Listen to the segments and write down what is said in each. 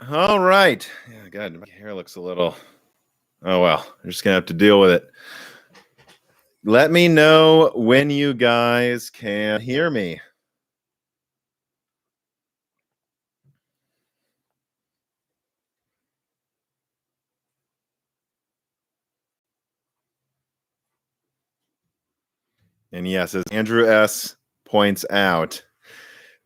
All right. Yeah, God, my hair looks a little. Oh well, I'm just gonna have to deal with it. Let me know when you guys can hear me. And yes, as Andrew S. points out,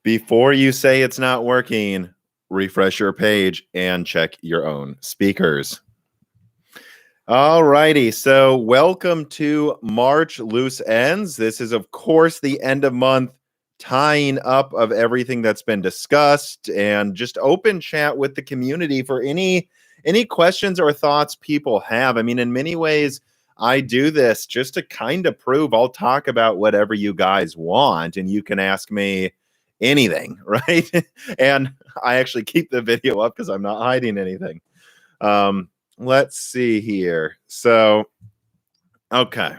before you say it's not working, refresh your page and check your own speakers. All righty. So, welcome to March Loose Ends. This is, of course, the end of month tying up of everything that's been discussed and just open chat with the community for any questions or thoughts people have. I mean, in many ways, I do this just to kind of prove I'll talk about whatever you guys want and you can ask me anything, right? And I actually keep the video up because I'm not hiding anything. Let's see here. So, okay.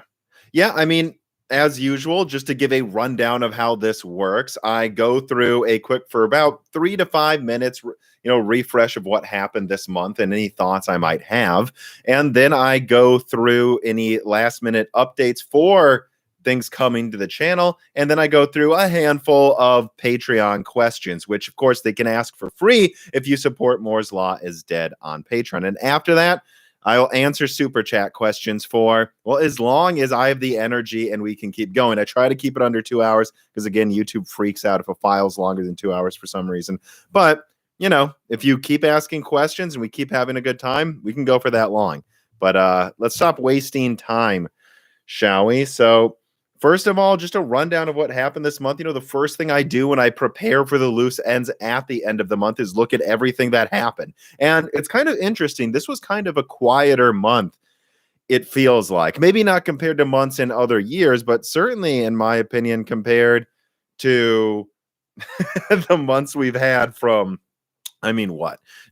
Yeah, I mean, as usual, just to give a rundown of how this works, I go through a quick for about 3 to 5 minutes, refresh of what happened this month and any thoughts I might have. And then I go through any last minute updates for things coming to the channel. And then I go through a handful of Patreon questions, which of course they can ask for free if you support Moore's Law is Dead on Patreon. And after that, I'll answer super chat questions for, well, as long as I have the energy and we can keep going. I try to keep it under 2 hours because, again, YouTube freaks out if a file's longer than 2 hours for some reason. But, if you keep asking questions and we keep having a good time, we can go for that long. But let's stop wasting time, shall we? So, first of all, just a rundown of what happened this month. The first thing I do when I prepare for the loose ends at the end of the month is look at everything that happened. And it's kind of interesting. This was kind of a quieter month, it feels like. Maybe not compared to months in other years, but certainly, in my opinion, compared to the months we've had from,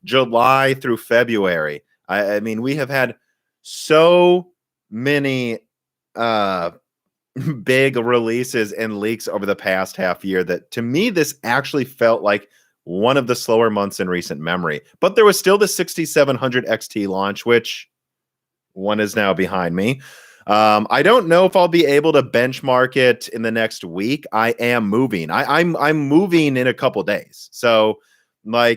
July through February. I mean, we have had so many big releases and leaks over the past half year that to me this actually felt like one of the slower months in recent memory. But there was still the 6700 XT launch, which one is now behind me. I don't know if I'll be able to benchmark it in the next week. I am moving. I'm moving in a couple days. So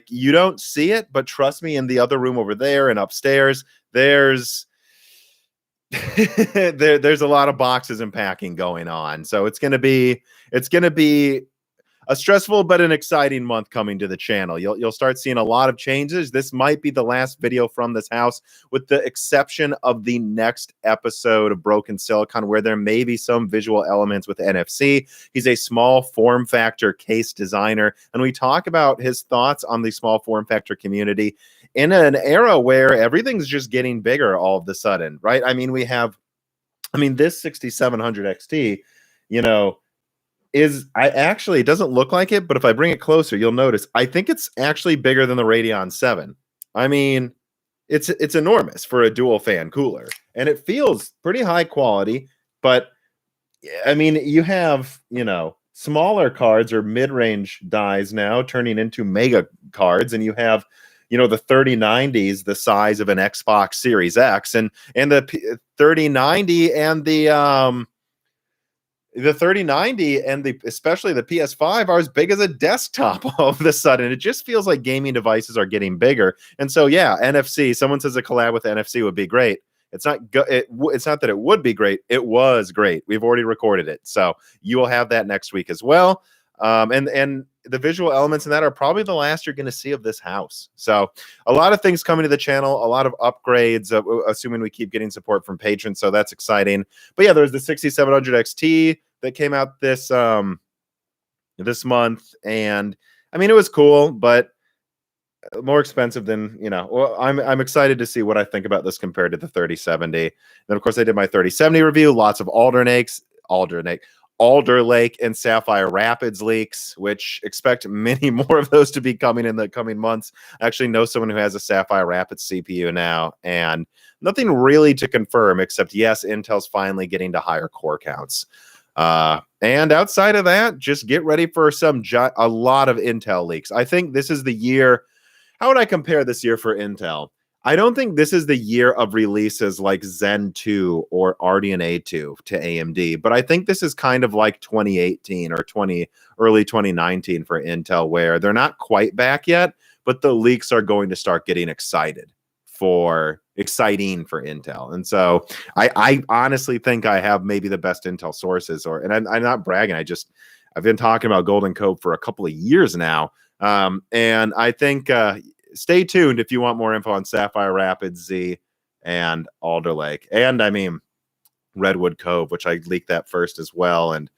you don't see it, but trust me, in the other room over there and upstairs, there's there's a lot of boxes and packing going on. So it's gonna be a stressful but an exciting month coming to the channel. You'll start seeing a lot of changes. This might be the last video from this house, with the exception of the next episode of Broken Silicon, where there may be some visual elements with NFC. He's a small form factor case designer, and we talk about his thoughts on the small form factor community in an era where everything's just getting bigger all of a sudden, right? I mean, this 6700 XT, it doesn't look like it, but if I bring it closer, you'll notice I think it's actually bigger than the Radeon 7. I mean, it's enormous for a dual fan cooler, and it feels pretty high quality. But I mean, you have smaller cards or mid-range dies now turning into mega cards, and you have the 3090s the size of an Xbox Series X, and the 3090 and the 3090 and especially the PS5 are as big as a desktop all of a sudden. It just feels like gaming devices are getting bigger. And so, yeah, NFC, someone says a collab with NFC would be great. It's not that it would be great. It was great. We've already recorded it. So you will have that next week as well. And the visual elements in that are probably the last you're going to see of this house. So a lot of things coming to the channel, a lot of upgrades, assuming we keep getting support from patrons. So that's exciting. But yeah, there's the 6700 XT that came out this month. And I mean, it was cool, but more expensive than, well, I'm excited to see what I think about this compared to the 3070. Then of course I did my 3070 review, lots of Alder Lake and Sapphire Rapids leaks, which expect many more of those to be coming in the coming months. I actually know someone who has a Sapphire Rapids CPU now, and nothing really to confirm except, yes, Intel's finally getting to higher core counts. And outside of that, just get ready for a lot of Intel leaks. I think this is the year. how would I compare this year for Intel? I don't think this is the year of releases like Zen 2 or RDNA 2 to AMD, but I think this is kind of like 2018 or early 2019 for Intel, where they're not quite back yet, but the leaks are going to start getting exciting for Intel. And so I honestly think I have maybe the best Intel sources, and I'm not bragging. I've been talking about Golden Cove for a couple of years now. And I think stay tuned if you want more info on Sapphire Rapids, Z, and Alder Lake. And I mean, Redwood Cove, which I leaked that first as well. And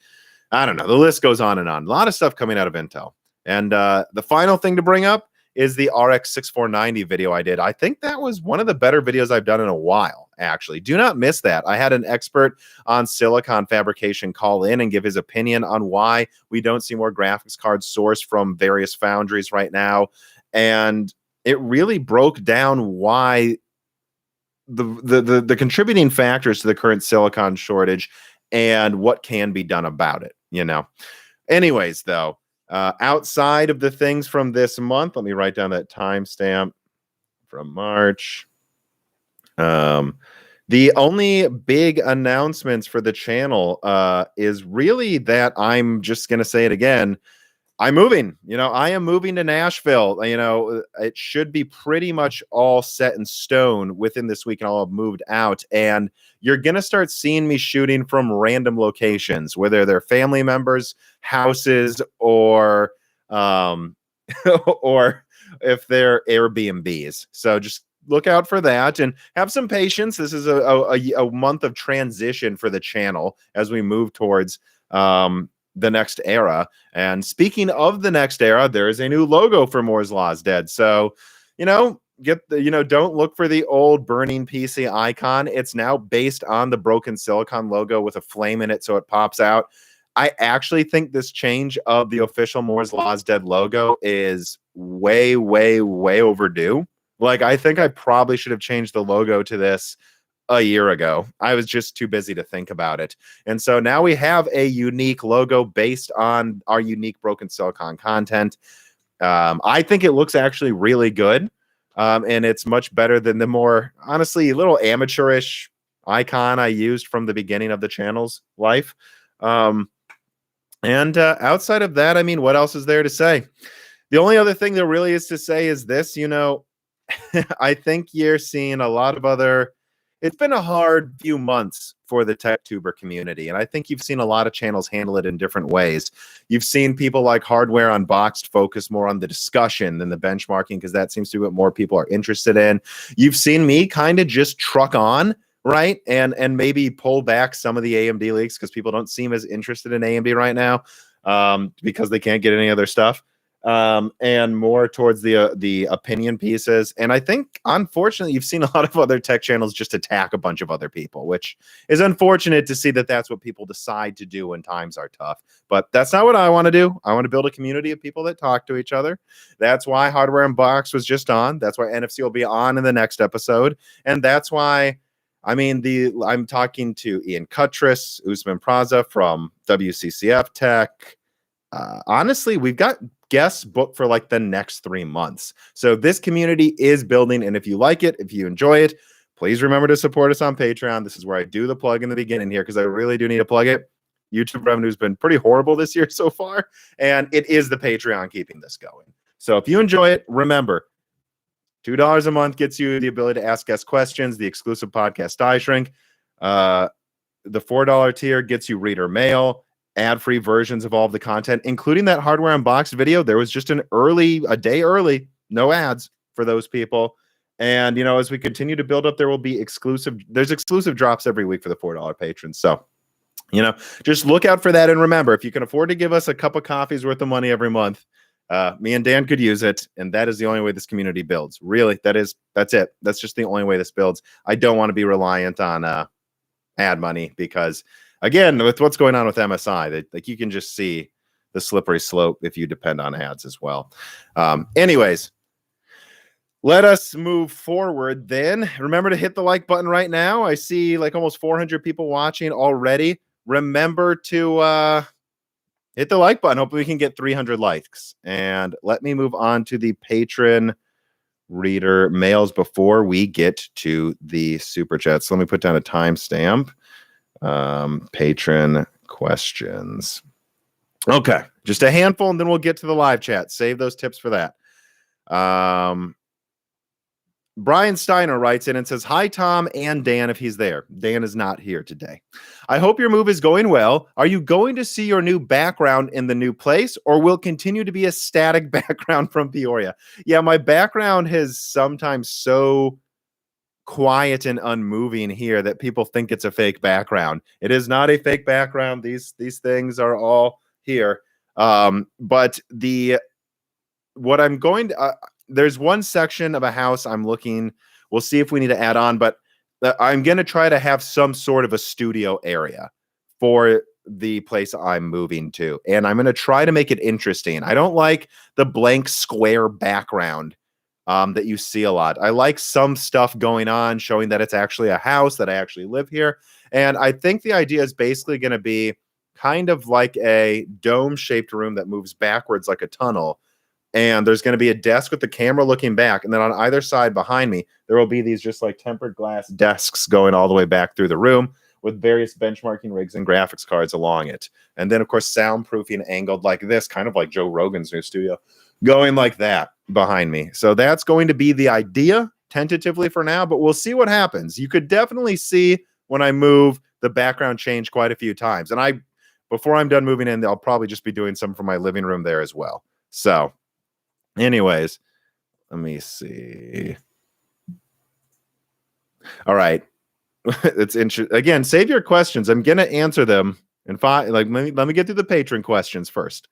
I don't know, the list goes on and on. A lot of stuff coming out of Intel. And the final thing to bring up is the RX 6490 video I did. I think that was one of the better videos I've done in a while, actually. Do not miss that. I had an expert on silicon fabrication call in and give his opinion on why we don't see more graphics cards sourced from various foundries right now. And it really broke down why the contributing factors to the current silicon shortage and what can be done about it, you know. Anyways, though, outside of the things from this month, let me write down that timestamp from March. The only big announcements for the channel is really that I'm just going to say it again. I'm moving. You know, I am moving to Nashville. You know, it should be pretty much all set in stone within this week, and I'll have moved out. And you're going to start seeing me shooting from random locations, whether they're family members' houses or or if they're Airbnbs. So just look out for that and have some patience. This is a month of transition for the channel as we move towards the next era. And speaking of the next era, there is a new logo for Moore's Law is Dead. So, you know, don't look for the old burning PC icon. It's now based on the broken silicon logo with a flame in it, so it pops out. I actually think this change of the official Moore's Law is Dead logo is way, way, way overdue. Like, I think I probably should have changed the logo to this a year ago. I was just too busy to think about it. And so now we have a unique logo based on our unique broken silicon content. I think it looks actually really good. And it's much better than the more, honestly, little amateurish icon I used from the beginning of the channel's life. And outside of that, I mean, what else is there to say? The only other thing there really is to say is this, you know, I think you're seeing a lot of other. It's been a hard few months for the tech tuber community, and I think you've seen a lot of channels handle it in different ways. You've seen people like Hardware Unboxed focus more on the discussion than the benchmarking, because that seems to be what more people are interested in. You've seen me kind of just truck on, right, and maybe pull back some of the AMD leaks because people don't seem as interested in AMD right now because they can't get any other stuff. And more towards the opinion pieces. And I think, unfortunately, you've seen a lot of other tech channels just attack a bunch of other people, which is unfortunate to see that that's what people decide to do when times are tough. But that's not what I want to do. I want to build a community of people that talk to each other. That's why Hardware Unboxed was just on. That's why NFC will be on in the next episode. And that's why, I mean, I'm talking to Ian Cuttress, Usman Praza from WCCF Tech. Honestly, we've got guests booked for like the next 3 months. So this community is building. And if you like it, if you enjoy it, please remember to support us on Patreon. This is where I do the plug in the beginning here, because I really do need to plug it. YouTube revenue has been pretty horrible this year so far, and it is the Patreon keeping this going. So if you enjoy it, remember, $2 a month gets you the ability to ask guest questions, the exclusive podcast Die Shrink. The $4 tier gets you reader mail, ad-free versions of all of the content, including that Hardware Unboxed video. There was just a day early, no ads for those people. And, you know, as we continue to build up, there's exclusive drops every week for the $4 patrons. So, you know, just look out for that. And remember, if you can afford to give us a cup of coffee's worth of money every month, me and Dan could use it. And that is the only way this community builds. Really, that's it. That's just the only way this builds. I don't want to be reliant on ad money, because again, with what's going on with MSI, like, you can just see the slippery slope if you depend on ads as well. Anyways, let us move forward then. Remember to hit the like button right now. I see like almost 400 people watching already. Remember to hit the like button. Hopefully we can get 300 likes. And let me move on to the patron reader mails before we get to the super chats. So let me put down a timestamp. Patron questions. Okay, just a handful, and then we'll get to the live chat. Save those tips for that. Brian Steiner writes in and says, hi, Tom and Dan, if he's there. Dan is not here today. I hope your move is going well. Are you going to see your new background in the new place, or will continue to be a static background from Peoria? Yeah, my background is sometimes so quiet and unmoving here that people think it's a fake background. It is not a fake background. These things are all here. But what I'm going to... there's one section of a house I'm looking. We'll see if we need to add on, but I'm going to try to have some sort of a studio area for the place I'm moving to. And I'm going to try to make it interesting. I don't like the blank square background that you see a lot. I like some stuff going on, showing that it's actually a house, that I actually live here. And I think the idea is basically going to be kind of like a dome-shaped room that moves backwards like a tunnel. And there's going to be a desk with the camera looking back. And then on either side behind me, there will be these just like tempered glass desks going all the way back through the room with various benchmarking rigs and graphics cards along it. And then, of course, soundproofing angled like this, kind of like Joe Rogan's new studio, going like that behind me. So that's going to be the idea tentatively for now, but we'll see what happens. You could definitely see when I move the background change quite a few times. And before I'm done moving in, I'll probably just be doing some from my living room there as well. So anyways, let me see. All right. It's interesting. Again, save your questions. I'm going to answer them in five. Like, let me get through the patron questions first.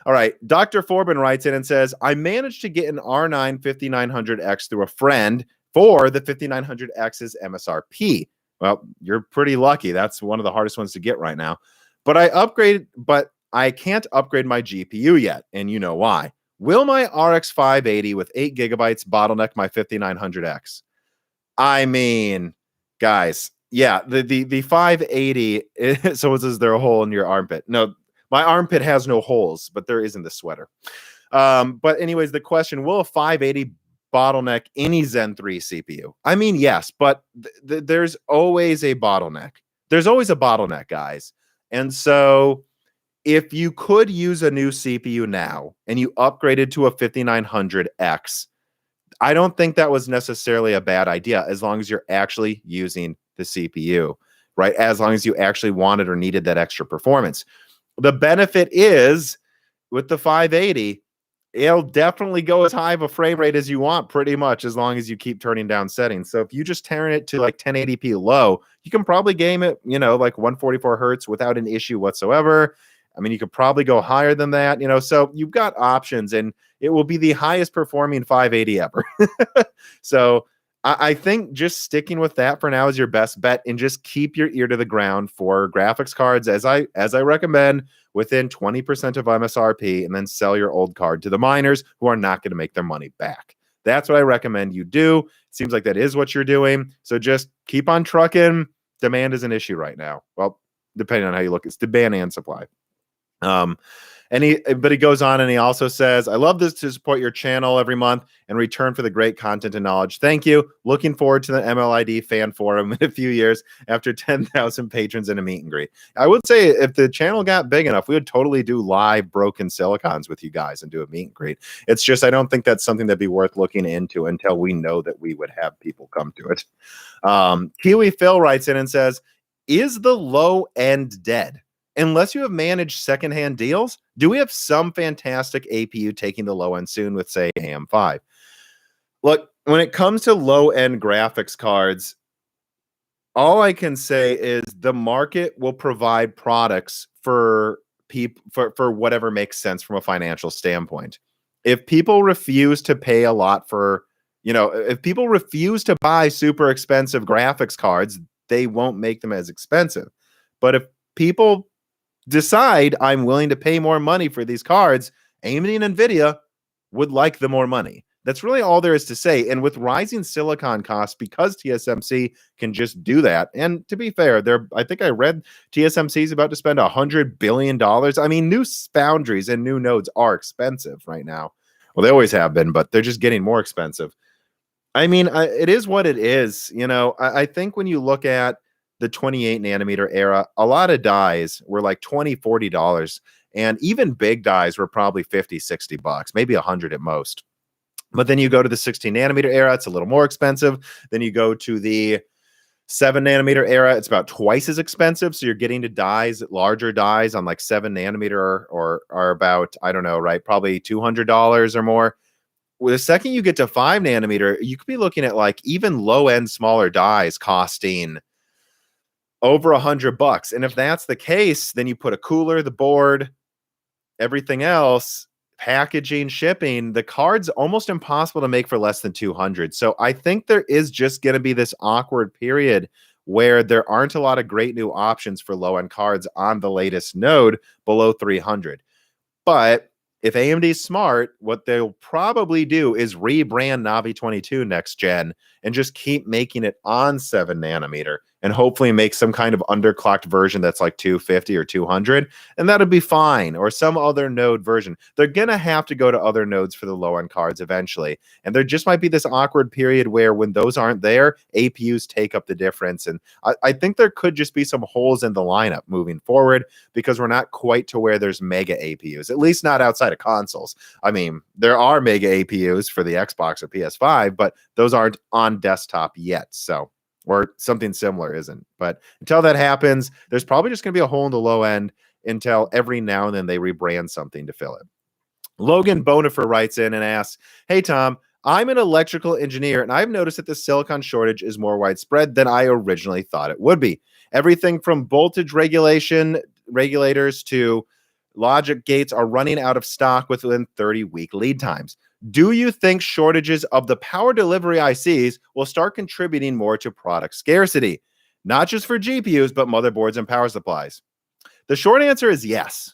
All right. Dr. Forbin writes in and says, I managed to get an R9 5900X through a friend for the 5900X's MSRP. Well, you're pretty lucky. That's one of the hardest ones to get right now. But I can't upgrade my GPU yet. And you know why. Will my RX 580 with 8 gigabytes bottleneck my 5900X? I mean, guys, yeah, the 580, so is there a hole in your armpit? No, my armpit has no holes, but there is in the sweater. But anyways, the question, will a 580 bottleneck any Zen 3 CPU? I mean, yes, but there's always a bottleneck. There's always a bottleneck, guys. And so if you could use a new CPU now and you upgraded to a 5900X, I don't think that was necessarily a bad idea as long as you're actually using the CPU, right? As long as you actually wanted or needed that extra performance. The benefit is with the 580, it'll definitely go as high of a frame rate as you want pretty much as long as you keep turning down settings. So if you just turn it to like 1080p low, you can probably game it, like 144 hertz without an issue whatsoever. I mean, you could probably go higher than that, so you've got options and it will be the highest performing 580 ever. So I think just sticking with that for now is your best bet, and just keep your ear to the ground for graphics cards as I recommend within 20% of MSRP, and then sell your old card to the miners who are not going to make their money back. That's what I recommend you do. It seems like that is what you're doing. So just keep on trucking. Demand is an issue right now. Well, depending on how you look, it's demand and supply. But he goes on and he also says, I love this to support your channel every month in return for the great content and knowledge. Thank you. Looking forward to the MLID fan forum in a few years after 10,000 patrons and a meet and greet. I would say if the channel got big enough, we would totally do live broken silicons with you guys and do a meet and greet. It's just, I don't think that's something that'd be worth looking into until we know that we would have people come to it. Kiwi Phil writes in and says, is the low end dead? Unless you have managed secondhand deals, do we have some fantastic APU taking the low end soon with, say, AM5? Look, when it comes to low-end graphics cards, all I can say is the market will provide products for people for whatever makes sense from a financial standpoint. If people refuse to pay a lot for, if people refuse to buy super expensive graphics cards, they won't make them as expensive. But if people decide I'm willing to pay more money for these cards, AMD and Nvidia would like the more money. That's really all there is to say. And with rising silicon costs, because TSMC can just do that, and to be fair, I think I read TSMC is about to spend $100 billion. I mean, new foundries and new nodes are expensive right now. Well, they always have been, but they're just getting more expensive. I mean, it is what it is. I think when you look at the 28 nanometer era, a lot of dies were like $20, $40. And even big dies were probably 50, $60, maybe 100 at most. But then you go to the 16 nanometer era, it's a little more expensive. Then you go to the 7 nanometer era, it's about twice as expensive. So you're getting to dies, larger dies on like 7 nanometer or are about, I don't know, right? Probably $200 or more. Well, the second you get to 5 nanometer, you could be looking at like even low end smaller dies costing over $100. And if that's the case, then you put a cooler, the board, everything else, packaging, shipping, the card's almost impossible to make for less than 200. So I think there is just going to be this awkward period where there aren't a lot of great new options for low end cards on the latest node below 300. But if AMD's smart, what they'll probably do is rebrand Navi 22 next gen and just keep making it on 7 nanometer and hopefully make some kind of underclocked version that's like 250 or 200, and that'll be fine, or some other node version. They're going to have to go to other nodes for the low-end cards eventually, and there just might be this awkward period where when those aren't there, APUs take up the difference, and I think there could just be some holes in the lineup moving forward because we're not quite to where there's mega APUs, at least not outside of consoles. I mean, there are mega APUs for the Xbox or PS5, but those aren't on desktop yet, so or something similar isn't. But until that happens, there's probably just going to be a hole in the low end until every now and then they rebrand something to fill it. Logan Bonifer writes in and asks, hey, Tom, I'm an electrical engineer, and I've noticed that the silicon shortage is more widespread than I originally thought it would be. Everything from voltage regulators to logic gates are running out of stock within 30-week lead times. Do you think shortages of the power delivery ICs will start contributing more to product scarcity? Not just for GPUs, but motherboards and power supplies. The short answer is yes.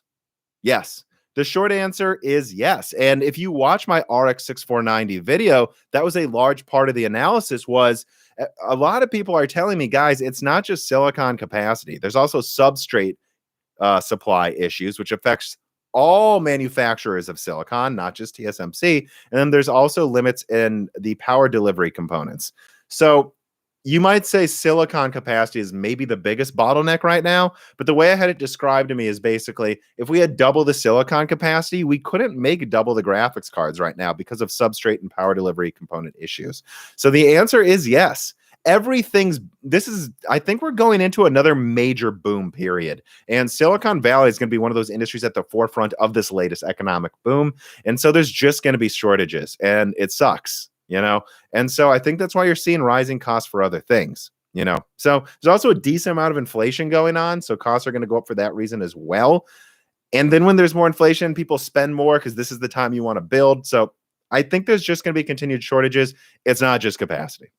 Yes. The short answer is yes. And if you watch my RX 6490 video, that was a large part of the analysis was a lot of people are telling me, guys, it's not just silicon capacity. There's also substrate supply issues, which affects all manufacturers of silicon, not just TSMC. And then there's also limits in the power delivery components. So you might say silicon capacity is maybe the biggest bottleneck right now, but the way I had it described to me is basically if we had double the silicon capacity, we couldn't make double the graphics cards right now because of substrate and power delivery component issues. So the answer is yes. I think we're going into another major boom period, and Silicon Valley is going to be one of those industries at the forefront of this latest economic boom. And so there's just going to be shortages, and it sucks, and so I think that's why you're seeing rising costs for other things, so there's also a decent amount of inflation going on, so costs are going to go up for that reason as well. And then when there's more inflation, people spend more because this is the time you want to build. So I think there's just going to be continued shortages. It's not just capacity.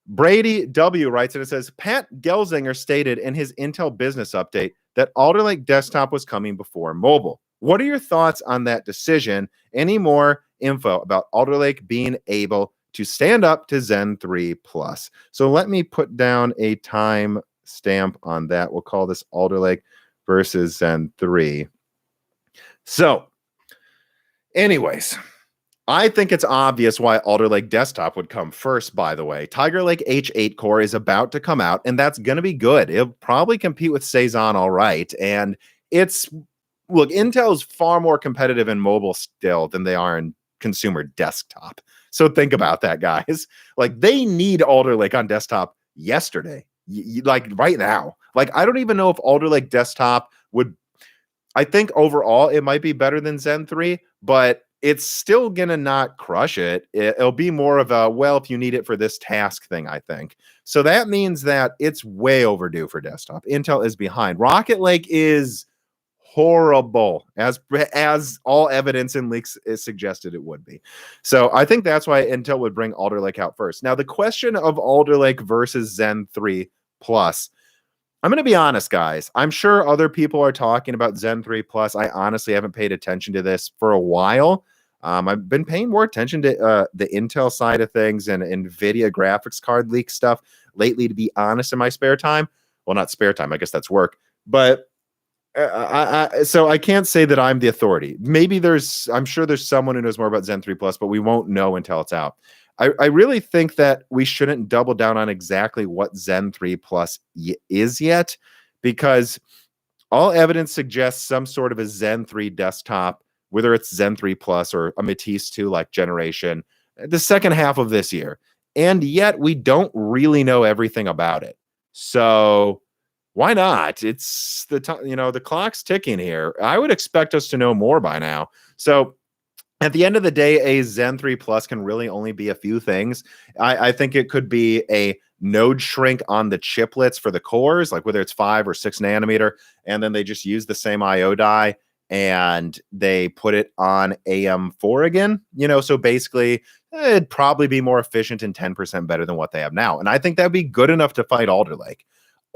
Brady W writes, and it says, Pat Gelsinger stated in his Intel business update that Alder Lake desktop was coming before mobile. What are your thoughts on that decision? Any more info about Alder Lake being able to stand up to Zen 3 Plus? So let me put down a time stamp on that. We'll call this Alder Lake versus Zen 3. So, anyways, I think it's obvious why Alder Lake desktop would come first, by the way. Tiger Lake H8 core is about to come out, and that's going to be good. It'll probably compete with Cezanne all right. And Intel's far more competitive in mobile still than they are in consumer desktop. So think about that, guys. Like, they need Alder Lake on desktop yesterday, like right now. Like, I don't even know if Alder Lake desktop would, I think overall it might be better than Zen 3, but it's still going to not crush it. It'll be more of a, well, if you need it for this task thing, I think. So that means that it's way overdue for desktop. Intel is behind. Rocket Lake is horrible, as all evidence and leaks is suggested it would be. So I think that's why Intel would bring Alder Lake out first. Now, the question of Alder Lake versus Zen 3 Plus, I'm going to be honest, guys. I'm sure other people are talking about Zen 3 Plus. I honestly haven't paid attention to this for a while. I've been paying more attention to the Intel side of things and Nvidia graphics card leak stuff lately, to be honest, in my spare time. Well, not spare time. I guess that's work. But So I can't say that I'm the authority. Maybe I'm sure there's someone who knows more about Zen 3 Plus, but we won't know until it's out. I really think that we shouldn't double down on exactly what Zen 3 Plus is yet, because all evidence suggests some sort of a Zen 3 desktop, whether it's Zen 3 Plus or a Matisse 2 like generation, the second half of this year. And yet we don't really know everything about it. So why not? It's the clock's ticking here. I would expect us to know more by now. So at the end of the day, a Zen 3 Plus can really only be a few things. I think it could be a node shrink on the chiplets for the cores, like whether it's 5 or 6 nanometer, and then they just use the same IO die and they put it on AM4 again. So basically it'd probably be more efficient and 10% better than what they have now. And I think that'd be good enough to fight Alder Lake.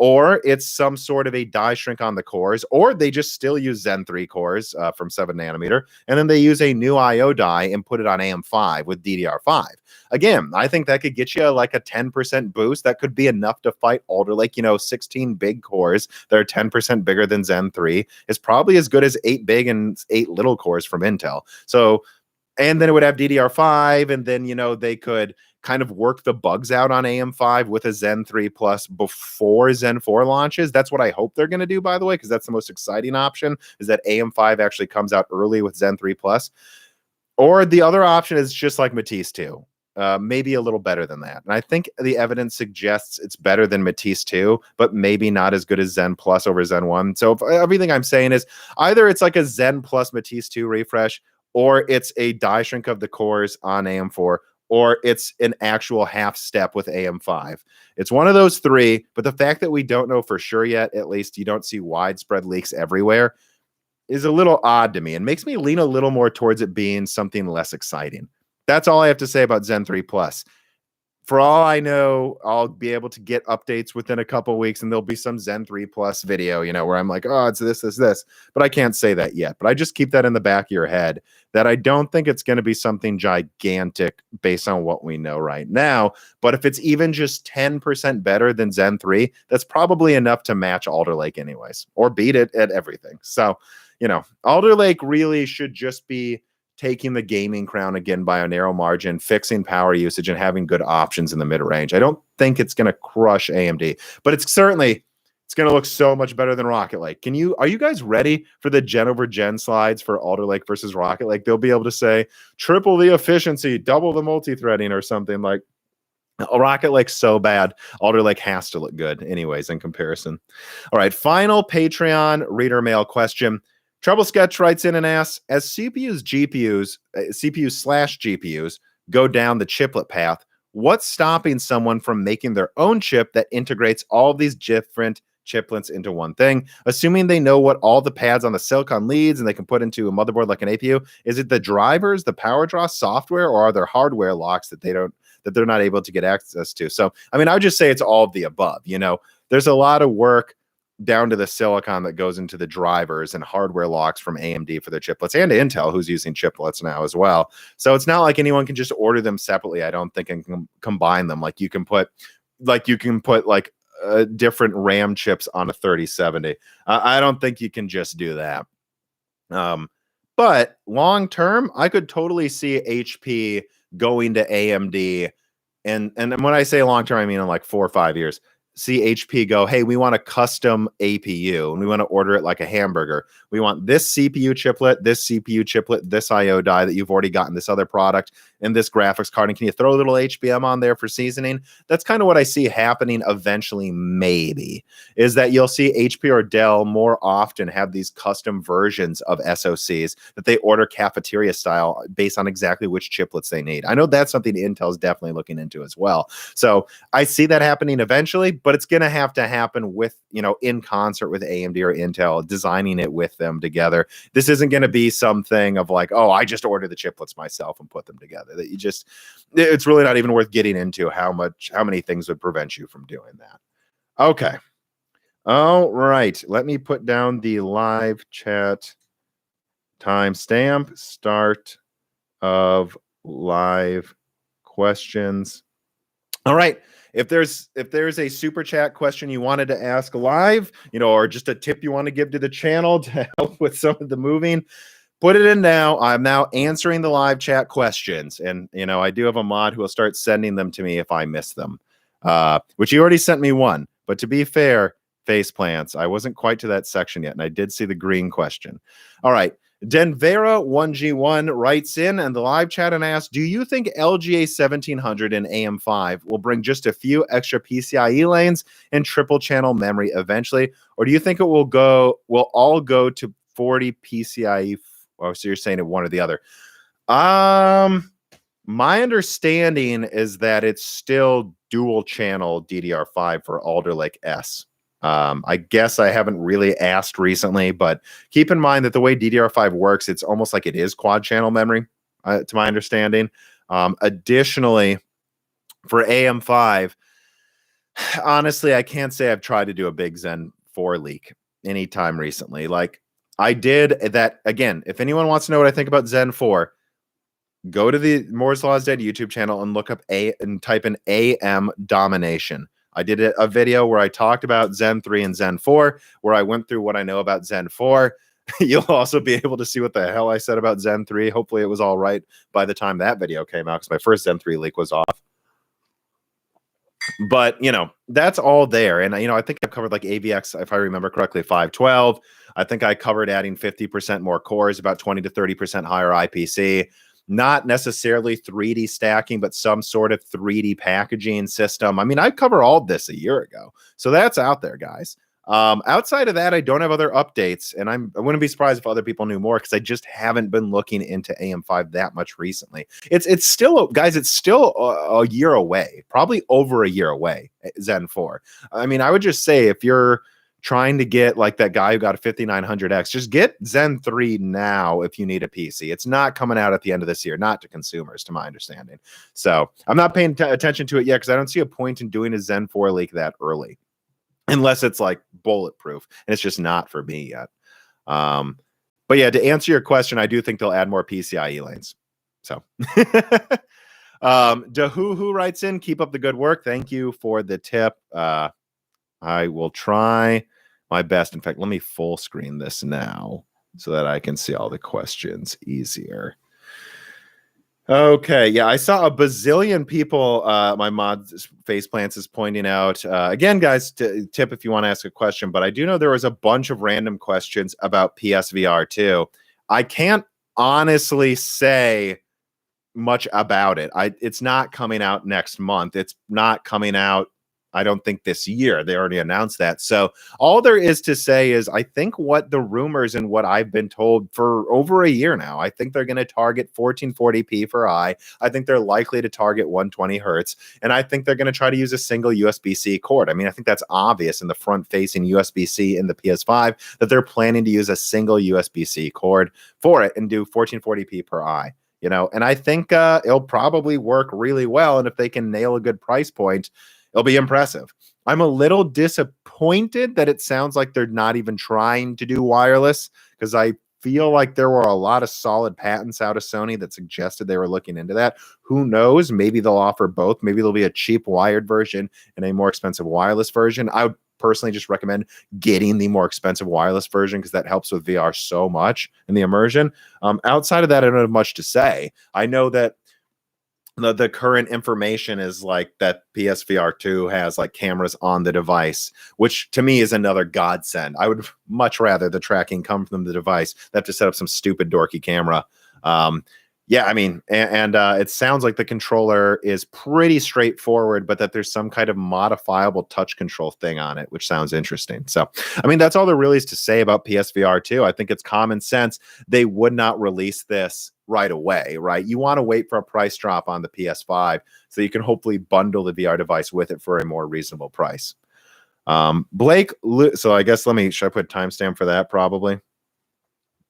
Or it's some sort of a die shrink on the cores, or they just still use Zen 3 cores from 7 nanometer, and then they use a new IO die and put it on AM5 with DDR5. Again, I think that could get you like a 10% boost. That could be enough to fight Alder Lake. 16 big cores that are 10% bigger than Zen 3 is probably as good as 8 big and 8 little cores from Intel. So, and then it would have DDR5, and then, they could kind of work the bugs out on AM5 with a Zen 3 Plus before Zen 4 launches. That's what I hope they're going to do, by the way, because that's the most exciting option, is that AM5 actually comes out early with Zen 3 Plus. Or the other option is just like Matisse 2. Maybe a little better than that. And I think the evidence suggests it's better than Matisse 2, but maybe not as good as Zen Plus over Zen 1. So everything I'm saying is either it's like a Zen Plus Matisse 2 refresh, or it's a die shrink of the cores on AM4, or it's an actual half step with AM5. It's one of those three, but the fact that we don't know for sure yet, at least you don't see widespread leaks everywhere, is a little odd to me and makes me lean a little more towards it being something less exciting. That's all I have to say about Zen 3 Plus. For all I know, I'll be able to get updates within a couple of weeks, and there'll be some Zen 3 Plus video, where I'm like, oh, it's this. But I can't say that yet. But I just keep that in the back of your head, that I don't think it's going to be something gigantic based on what we know right now. But if it's even just 10% better than Zen 3, that's probably enough to match Alder Lake anyways, or beat it at everything. So, Alder Lake really should just be taking the gaming crown again by a narrow margin, fixing power usage, and having good options in the mid-range. I don't think it's going to crush AMD, but it's going to look so much better than Rocket Lake. Are you guys ready for the gen over gen slides for Alder Lake versus Rocket Lake? They'll be able to say triple the efficiency, double the multi-threading, or something like. Rocket Lake's so bad. Alder Lake has to look good anyways in comparison. All right, final Patreon reader mail question. Trouble Sketch writes in and asks, as CPUs/GPUs go down the chiplet path, what's stopping someone from making their own chip that integrates all of these different chiplets into one thing, assuming they know what all the pads on the silicon leads and they can put into a motherboard like an APU? Is it the drivers, the power draw software, or are there hardware locks that they're not able to get access to? So, I would just say it's all of the above. There's a lot of work down to the silicon that goes into the drivers and hardware locks from AMD for their chiplets, and Intel, who's using chiplets now as well. So it's not like anyone can just order them separately, I don't think, and combine them. Like you can put different RAM chips on a 3070. I don't think you can just do that. But long term, I could totally see HP going to AMD, and when I say long term, I mean in like 4 or 5 years. See HP go, hey, we want a custom APU and we want to order it like a hamburger. We want this CPU chiplet, this IO die that you've already gotten, this other product, and this graphics card. And can you throw a little HBM on there for seasoning? That's kind of what I see happening eventually, maybe, is that you'll see HP or Dell more often have these custom versions of SoCs that they order cafeteria style based on exactly which chiplets they need. I know that's something Intel's definitely looking into as well. So I see that happening eventually, but it's going to happen with, in concert with AMD or Intel, designing it with them together. This isn't going to be something of like, oh, I just order the chiplets myself and put them together. That it's really not even worth getting into how many things would prevent you from doing that. Okay. All right. Let me put down the live chat timestamp. Start of live questions. All right. If there's a super chat question you wanted to ask live, or just a tip you want to give to the channel to help with some of the moving, put it in now. I'm now answering the live chat questions, and I do have a mod who will start sending them to me if I miss them. Which you already sent me one, but to be fair, face plants, I wasn't quite to that section yet, and I did see the green question. All right. Denvera1G1 writes in the live chat and asks, do you think LGA 1700 and AM5 will bring just a few extra PCIe lanes and triple channel memory eventually? Or do you think it will all go to 40 PCIe? Oh, so you're saying it one or the other. My understanding is that it's still dual channel DDR5 for Alder Lake S. I guess I haven't really asked recently, but keep in mind that the way DDR5 works, it's almost like it is quad channel memory, to my understanding. Additionally, for AM5, honestly, I can't say I've tried to do a big Zen 4 leak anytime recently. Like I did that again. If anyone wants to know what I think about Zen 4, go to the Moore's Law is Dead YouTube channel and look up and type in AM domination. I did a video where I talked about Zen 3 and Zen 4, where I went through what I know about Zen 4. You'll also be able to see what the hell I said about Zen 3. Hopefully it was all right by the time that video came out, because my first Zen 3 leak was off. But, that's all there. And, I think I've covered like AVX, if I remember correctly, 512. I think I covered adding 50% more cores, about 20 to 30% higher IPC. Not necessarily 3D stacking, but some sort of 3D packaging system. I mean, I covered all this a year ago. So that's out there, guys. Outside of that, I don't have other updates, and I wouldn't be surprised if other people knew more, because I just haven't been looking into AM5 that much recently. It's still, guys, it's still a year away, probably over a year away, Zen 4. I mean, I would just say if you're trying to get like that guy who got a 5900X, just get Zen 3 now if you need a PC. It's not coming out at the end of this year, not to consumers, to my understanding. So I'm not paying attention to it yet, because I don't see a point in doing a Zen 4 leak that early, unless it's like bulletproof, and it's just not for me yet. But yeah, to answer your question, I do think they'll add more PCIe lanes. So Dahu writes in, keep up the good work. Thank you for the tip. I will try my best. In fact, let me full screen this now so that I can see all the questions easier. Okay, yeah, I saw a bazillion people. My mod Faceplants is pointing out. Again, guys, tip if you want to ask a question, but I do know there was a bunch of random questions about PSVR 2. I can't honestly say much about it. It's not coming out next month. It's not coming out, I don't think, this year. They already announced that. So all there is to say is, I think what the rumors and what I've been told for over a year now, I think they're going to target 1440p for I think they're likely to target 120 hertz. And I think they're going to try to use a single USB-C cord. I mean, I think that's obvious in the front-facing USB-C in the PS5 that they're planning to use a single USB-C cord for it and do 1440p per eye. And I think it'll probably work really well. And if they can nail a good price point, it'll be impressive. I'm a little disappointed that it sounds like they're not even trying to do wireless, because I feel like there were a lot of solid patents out of Sony that suggested they were looking into that. Who knows? Maybe they'll offer both. Maybe there'll be a cheap wired version and a more expensive wireless version. I would personally just recommend getting the more expensive wireless version, because that helps with VR so much in the immersion. Outside of that, I don't have much to say. I know that the current information is like that PSVR 2 has like cameras on the device, which to me is another godsend. I would much rather the tracking come from the device than have to set up some stupid dorky camera. Yeah, I mean, and it sounds like the controller is pretty straightforward, but that there's some kind of modifiable touch control thing on it, which sounds interesting. So, I mean, that's all there really is to say about PSVR 2. I think it's common sense. They would not release this right away, right? You want to wait for a price drop on the PS5 so you can hopefully bundle the VR device with it for a more reasonable price. Blake, so I guess should I put a timestamp for that? Probably.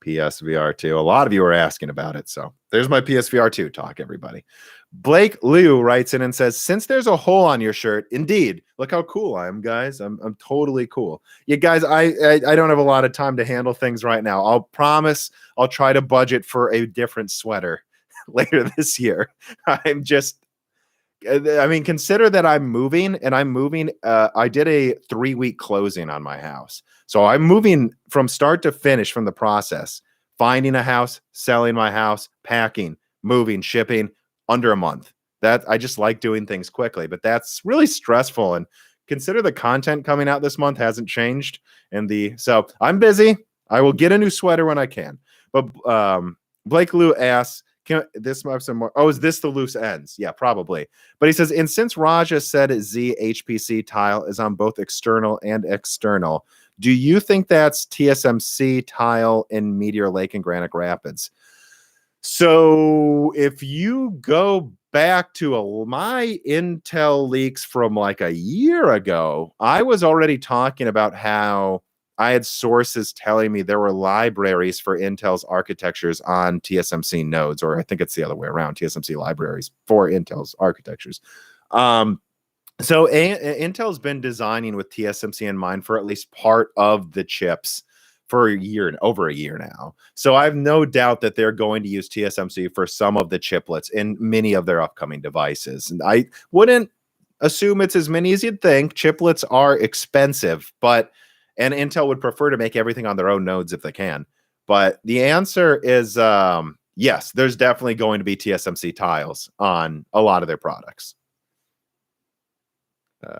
PSVR 2. A lot of you are asking about it. So there's my PSVR 2 talk, everybody. Blake Liu writes in and says, since there's a hole on your shirt, indeed, look how cool I am, guys. I'm totally cool. Yeah, guys, I don't have a lot of time to handle things right now. I'll promise I'll try to budget for a different sweater later this year. I'm just, I mean, consider that I'm moving. I did a 3-week closing on my house. So I'm moving from start to finish from the process, finding a house, selling my house, packing, moving, shipping under a month. That I just like doing things quickly, but that's really stressful. And consider the content coming out this month hasn't changed. So I'm busy. I will get a new sweater when I can. But Blake Lou asks, can this have some more? Oh, is this the loose ends? Yeah, probably. But he says, and since Raja said Z HPC tile is on both external and external, do you think that's TSMC tile in Meteor Lake and Granite Rapids? So if you go back to my Intel leaks from like a year ago, I was already talking about how I had sources telling me there were libraries for Intel's architectures on TSMC nodes, or I think it's the other way around, TSMC libraries for Intel's architectures. So Intel's been designing with TSMC in mind for at least part of the chips for over a year now. So I have no doubt that they're going to use TSMC for some of the chiplets in many of their upcoming devices. And I wouldn't assume it's as many as you'd think. Chiplets are expensive, and Intel would prefer to make everything on their own nodes if they can. But the answer is yes, there's definitely going to be TSMC tiles on a lot of their products.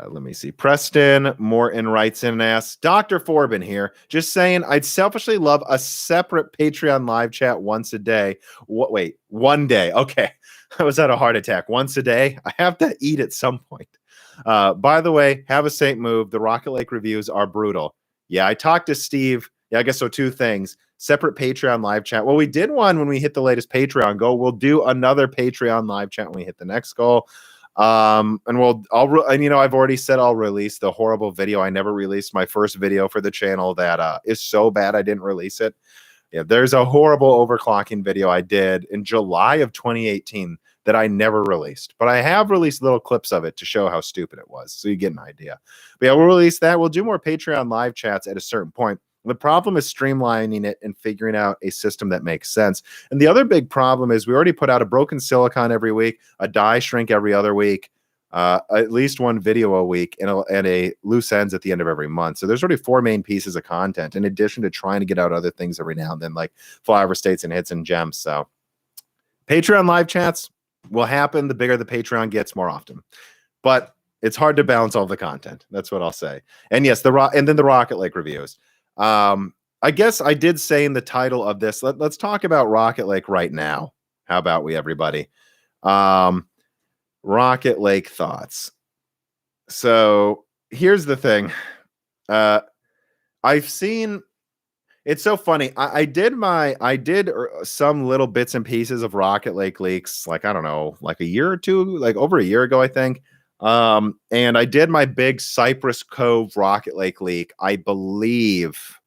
Let me see. Preston Morton writes in and asks, Dr. Forbin here, just saying I'd selfishly love a separate Patreon live chat once a day. Wait, one day. Okay. I was at a heart attack. Once a day. I have to eat at some point. By the way, have a saint move. The Rocket Lake reviews are brutal. Yeah, I talked to Steve. Yeah, I guess so. 2 things. Separate Patreon live chat. Well, we did one when we hit the latest Patreon goal. We'll do another Patreon live chat when we hit the next goal. And I've already said I'll release the horrible video. I never released my first video for the channel that is so bad I didn't release it. Yeah, there's a horrible overclocking video I did in July of 2018 that I never released, but I have released little clips of it to show how stupid it was, so you get an idea. But yeah, we'll release that. We'll do more Patreon live chats at a certain point. The problem is streamlining it and figuring out a system that makes sense. And the other big problem is we already put out a broken silicon every week, a die shrink every other week, at least one video a week, and a loose ends at the end of every month. So there's already 4 main pieces of content in addition to trying to get out other things every now and then, like flyover states and hits and gems. So Patreon live chats will happen the bigger the Patreon gets more often. But it's hard to balance all the content. That's what I'll say. And yes, and then the Rocket Lake reviews. I guess I did say in the title of this, let's talk about Rocket Lake right now. How about we, everybody? Rocket Lake thoughts. So here's the thing. I've seen, it's so funny. I did some little bits and pieces of Rocket Lake leaks, like, I don't know, like a year or two, like over a year ago, I think. And I did my big Cypress Cove Rocket Lake leak, I believe.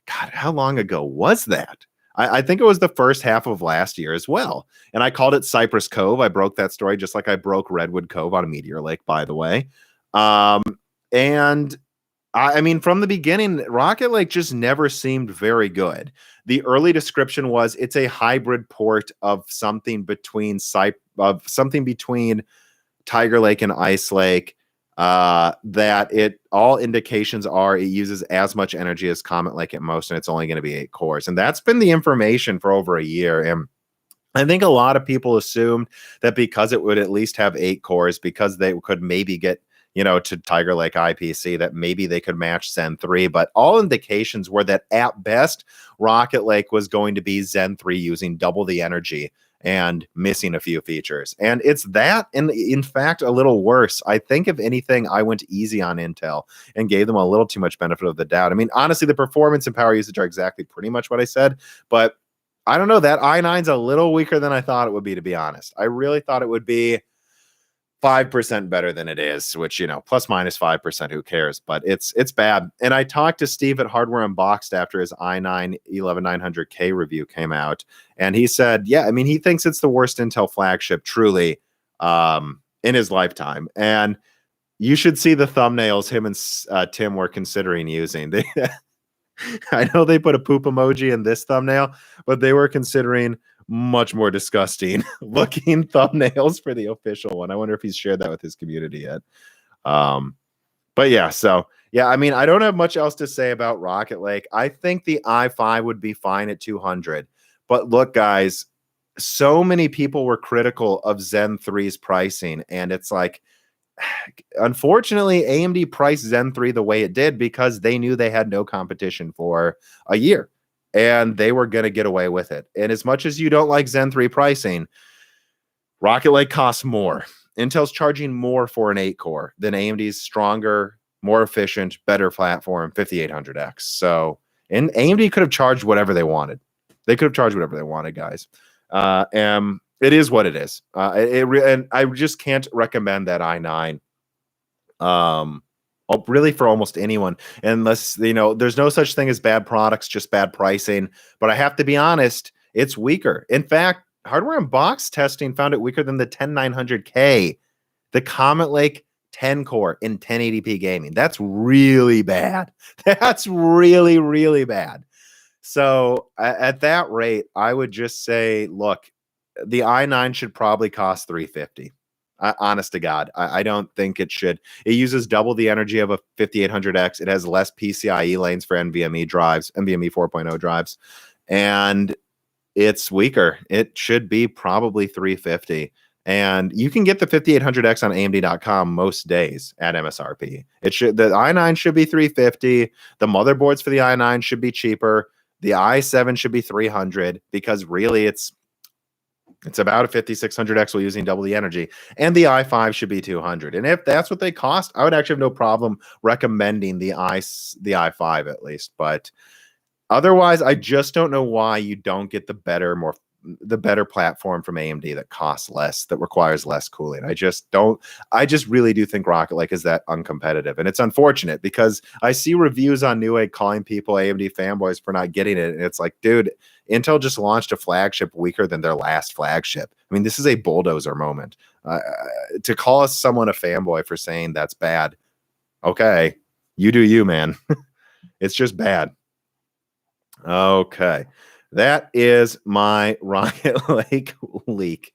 God, how long ago was that? I think it was the first half of last year as well. And I called it Cypress Cove. I broke that story just like I broke Redwood Cove on a Meteor Lake, by the way. And I mean, from the beginning, Rocket Lake just never seemed very good. The early description was it's a hybrid port of something between Tiger Lake and Ice Lake, that all indications are it uses as much energy as Comet Lake at most, and it's only going to be 8 cores. And that's been the information for over a year. And I think a lot of people assumed that because it would at least have 8 cores, because they could maybe get, to Tiger Lake IPC, that maybe they could match Zen 3. But all indications were that at best, Rocket Lake was going to be Zen 3 using double the energy and missing a few features. And it's that, and in fact, a little worse. I think, if anything, I went easy on Intel and gave them a little too much benefit of the doubt. I mean, honestly, the performance and power usage are exactly pretty much what I said, but I don't know, that i9's a little weaker than I thought it would be, to be honest. I really thought it would be 5% better than it is, which, plus minus 5%, who cares? But it's bad. And I talked to Steve at Hardware Unboxed after his i9 11900K review came out, and he said, yeah, I mean, he thinks it's the worst Intel flagship, truly, in his lifetime. And you should see the thumbnails him and Tim were considering using. I know they put a poop emoji in this thumbnail, but they were considering much more disgusting looking thumbnails for the official one. I wonder if he's shared that with his community yet. But yeah, so yeah, I mean, I don't have much else to say about Rocket Lake. I think the i5 would be fine at 200. But look, guys, so many people were critical of Zen 3's pricing, and it's like, unfortunately, AMD priced Zen 3 the way it did because they knew they had no competition for a year, and they were going to get away with it. And as much as you don't like Zen 3 pricing, Rocket Lake costs more. Intel's charging more for an 8-core than AMD's stronger, more efficient, better platform, 5800X. So, and AMD could have charged whatever they wanted. They could have charged whatever they wanted, guys. And it is what it is. And I just can't recommend that i9. Really for almost anyone, unless, you know, there's no such thing as bad products, just bad pricing. But I have to be honest, it's weaker. In fact, Hardware Unboxed testing found it weaker than the 10900K, the Comet Lake 10-core in 1080p gaming. That's really bad. That's really, really bad. So at that rate, I would just say, look, the i9 should probably cost $350. Honest to God, I don't think it should. It uses double the energy of a 5800X. It has less PCIe lanes for NVMe drives, NVMe 4.0 drives, and it's weaker. It should be probably $350. And you can get the 5800X on AMD.com most days at MSRP. The i9 should be $350. The motherboards for the i9 should be cheaper. The i7 should be $300 because really it's about a 5600X while using double the energy. And the i5 should be $200. And if that's what they cost, I would actually have no problem recommending the i5 at least. But otherwise, I just don't know why you don't get the better platform from AMD that costs less, that requires less cooling. I just really do think Rocket Lake is that uncompetitive. And it's unfortunate because I see reviews on Newegg calling people AMD fanboys for not getting it. And it's like, dude, Intel just launched a flagship weaker than their last flagship. I mean, this is a bulldozer moment. To call someone a fanboy for saying that's bad, okay, you do you, man. It's just bad. Okay. That is my Rocket Lake leak.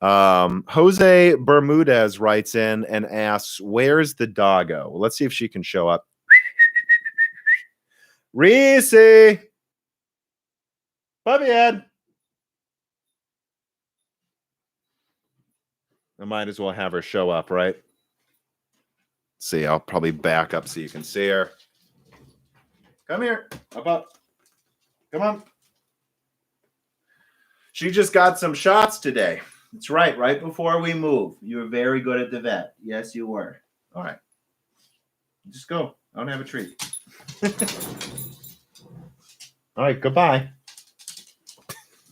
Jose Bermudez writes in and asks, where's the doggo? Well, let's see if she can show up. Reese! Puppy head! I might as well have her show up, right? See, I'll probably back up so you can see her. Come here. Up. Come on. She just got some shots today. That's right before we move. You were very good at the vet. Yes, you were. All right. Just go. I don't have a treat. All right, goodbye.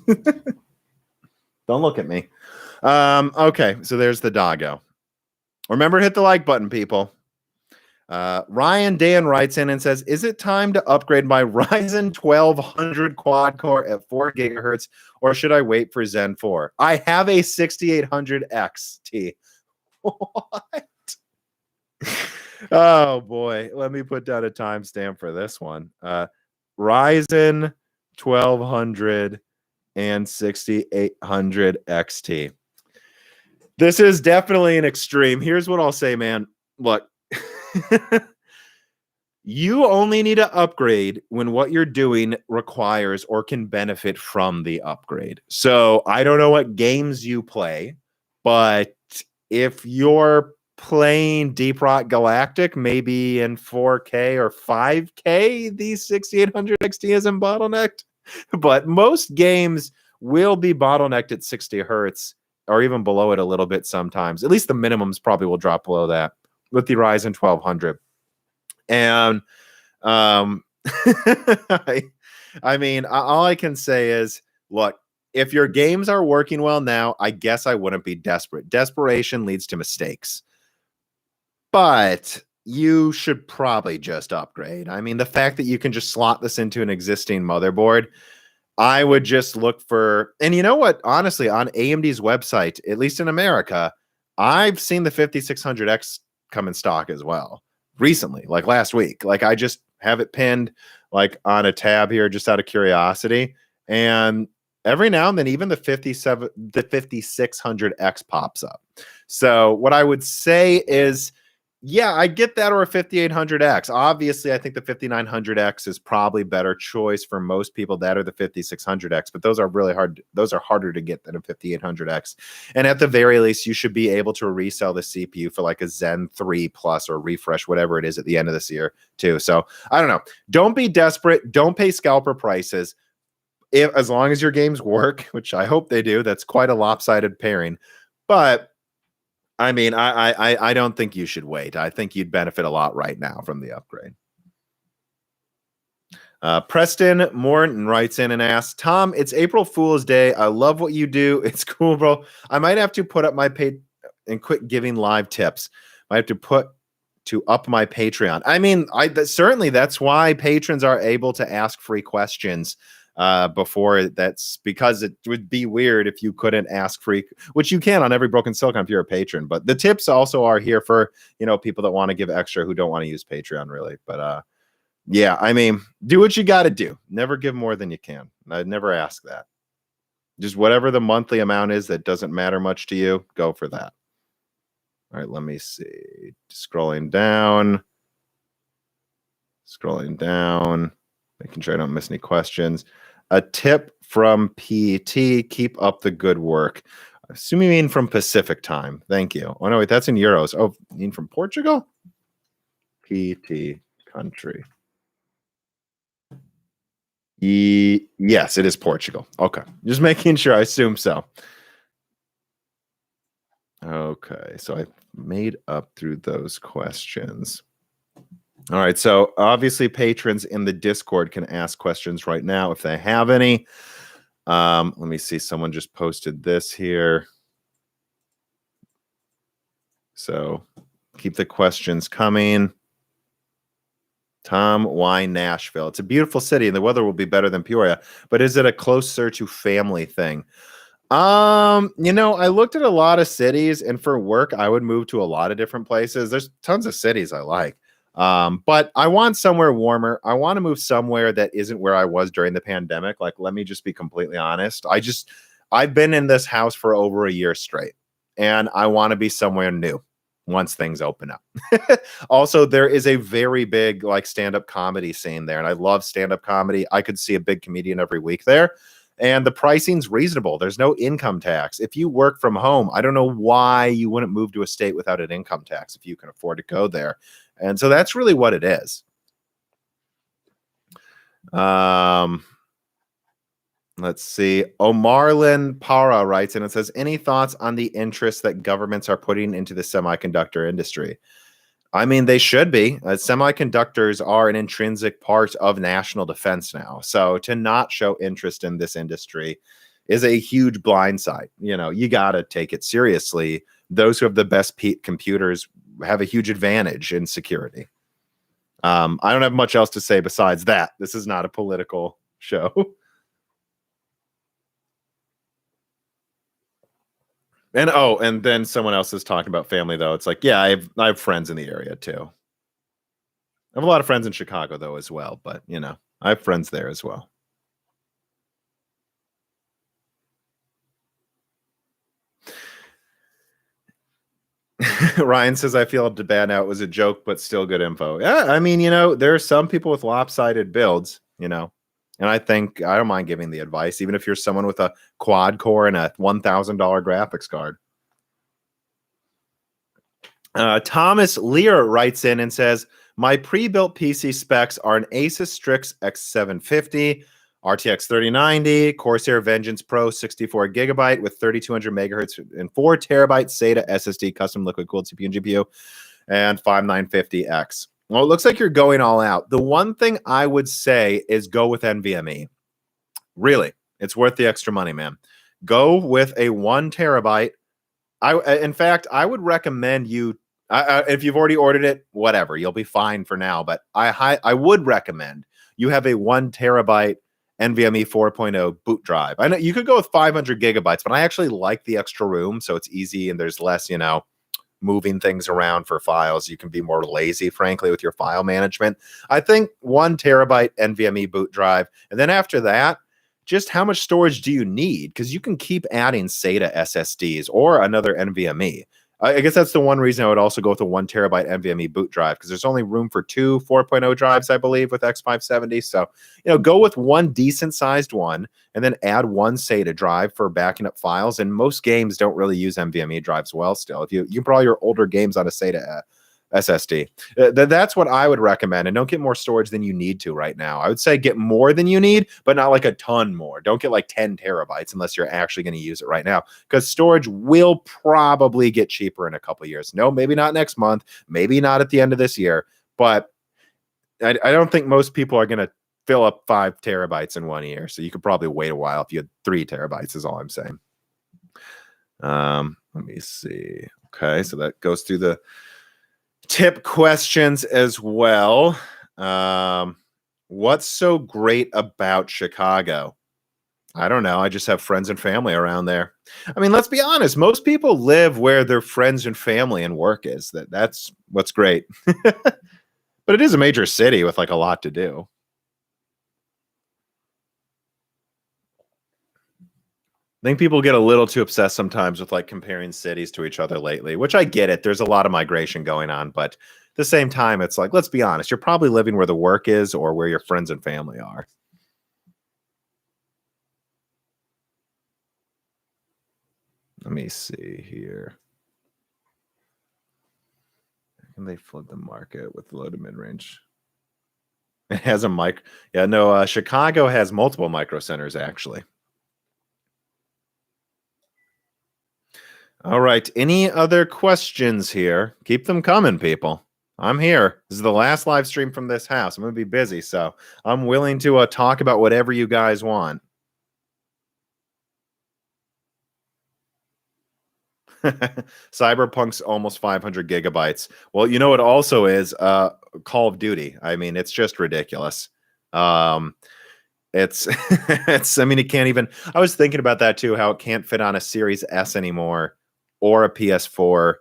Don't look at me. Okay, so there's the doggo. Remember to hit the like button, people. Ryan Dan writes in and says, is it time to upgrade my Ryzen 1200 quad core at 4 gigahertz, or should I wait for Zen 4? I have a 6800 XT. What? Oh boy, let me put down a timestamp for this one. Ryzen 1200 and 6800 XT. This is definitely an extreme. Here's what I'll say, man. Look, you only need to upgrade when what you're doing requires or can benefit from the upgrade. So I don't know what games you play, but if you're playing Deep Rock Galactic, maybe in 4K or 5K, the 6800 XT isn't bottlenecked. But most games will be bottlenecked at 60 hertz or even below it a little bit sometimes. At least the minimums probably will drop below that with the Ryzen 1200. And I mean, all I can say is, look, if your games are working well now, I guess I wouldn't be desperate. Desperation leads to mistakes. But you should probably just upgrade. I mean, the fact that you can just slot this into an existing motherboard, I would just look for, and you know what? Honestly, on AMD's website, at least in America, I've seen the 5600X come in stock as well recently, like last week. Like I just have it pinned like on a tab here just out of curiosity. And every now and then even the 5600X pops up. So what I would say is, yeah, I get that, or a 5800X. Obviously, I think the 5900X is probably better choice for most people, that or the 5600X, but those are really hard. Those are harder to get than a 5800X. And at the very least, you should be able to resell the CPU for like a Zen 3 Plus or refresh, whatever it is at the end of this year too. So I don't know. Don't be desperate. Don't pay scalper prices. As long as your games work, which I hope they do, that's quite a lopsided pairing. But I mean, I don't think you should wait. I think you'd benefit a lot right now from the upgrade. Preston Morton writes in and asks, Tom, it's April Fool's Day. I love what you do. It's cool, bro. I might have to put up my pay and quit giving live tips. I have to up my Patreon. I mean, certainly that's why patrons are able to ask free questions. Before that's because it would be weird if you couldn't ask free, which you can on every Broken Silicon if you're a patron. But the tips also are here for, people that want to give extra who don't want to use Patreon really. But yeah, I mean, do what you got to do. Never give more than you can. I'd never ask that. Just whatever the monthly amount is that doesn't matter much to you, go for that. All right, let me see. Scrolling down, making sure I don't miss any questions. A tip from PT, keep up the good work. I assume you mean from Pacific time. Thank you. Oh, no, wait, that's in euros. Oh, you mean from Portugal? PT country. Yes, it is Portugal. Okay. Just making sure. I assume so. Okay. So I made up through those questions. All right, so obviously patrons in the Discord can ask questions right now if they have any. Let me see. Someone just posted this here. So keep the questions coming. Tom, why Nashville? It's a beautiful city and the weather will be better than Peoria, but is it a closer to family thing? I looked at a lot of cities, and for work, I would move to a lot of different places. There's tons of cities I like. But I want somewhere warmer. I want to move somewhere that isn't where I was during the pandemic. Like, let me just be completely honest. I've been in this house for over a year straight, and I want to be somewhere new once things open up. Also, there is a very big stand-up comedy scene there, and I love stand-up comedy. I could see a big comedian every week there. And the pricing's reasonable. There's no income tax. If you work from home, I don't know why you wouldn't move to a state without an income tax if you can afford to go there. And so that's really what it is. Let's see. Omarlin Para writes, and it says, any thoughts on the interest that governments are putting into the semiconductor industry? I mean, they should be. Semiconductors are an intrinsic part of national defense now. So to not show interest in this industry is a huge blindside. You got to take it seriously. Those who have the best computers have a huge advantage in security. I don't have much else to say besides that. This is not a political show. And then someone else is talking about family, though. It's like, yeah, I have friends in the area, too. I have a lot of friends in Chicago, though, as well. But, I have friends there as well. Ryan says, I feel bad now. It was a joke, but still good info. Yeah, I mean, there are some people with lopsided builds, and I think I don't mind giving the advice, even if you're someone with a quad core and a $1,000 graphics card. Thomas Lear writes in and says, my pre-built PC specs are an Asus Strix X750, RTX 3090, Corsair Vengeance Pro 64 gigabyte with 3200 megahertz and 4 terabyte SATA SSD, custom liquid cooled CPU and GPU, and 5950X. Well, it looks like you're going all out. The one thing I would say is go with NVMe. Really, it's worth the extra money, man. Go with a 1 terabyte. In fact, I would recommend you, if you've already ordered it, whatever, you'll be fine for now. But I would recommend you have a 1 terabyte NVMe 4.0 boot drive. I know you could go with 500 gigabytes, but I actually like the extra room, so it's easy and there's less, moving things around for files. You can be more lazy, frankly, with your file management. I think 1 terabyte NVMe boot drive. And then after that, just how much storage do you need? Because you can keep adding SATA SSDs or another NVMe. I guess that's the one reason I would also go with a 1 terabyte NVMe boot drive, because there's only room for 2 4.0 drives, I believe, with X570. So, go with one decent sized one and then add one SATA drive for backing up files. And most games don't really use NVMe drives well still. If you can put all your older games on a SATA SSD. That's what I would recommend. And don't get more storage than you need to right now. I would say get more than you need, but not like a ton more. Don't get like 10 terabytes unless you're actually going to use it right now, because storage will probably get cheaper in a couple of years. No, maybe not next month, maybe not at the end of this year, but I don't think most people are going to fill up 5 terabytes in 1 year. So you could probably wait a while if you had 3 terabytes is all I'm saying. Let me see. Okay, so that goes through the tip questions as well. What's so great about Chicago? I don't know. I just have friends and family around there. I mean, let's be honest. Most people live where their friends and family and work is. That's what's great. But it is a major city with like a lot to do. I think people get a little too obsessed sometimes with like comparing cities to each other lately, which I get it. There's a lot of migration going on, but at the same time, it's like, let's be honest, you're probably living where the work is or where your friends and family are. Let me see here. Can they flood the market with low to mid range? It has a mic. Yeah, no, Chicago has multiple micro centers actually. All right. Any other questions here? Keep them coming, people. I'm here. This is the last live stream from this house. I'm going to be busy, so I'm willing to talk about whatever you guys want. Cyberpunk's almost 500 gigabytes. Well, you know what also is Call of Duty. I mean, it's just ridiculous. It's I mean, it can't even. I was thinking about that too, how it can't fit on a Series S anymore or a PS4.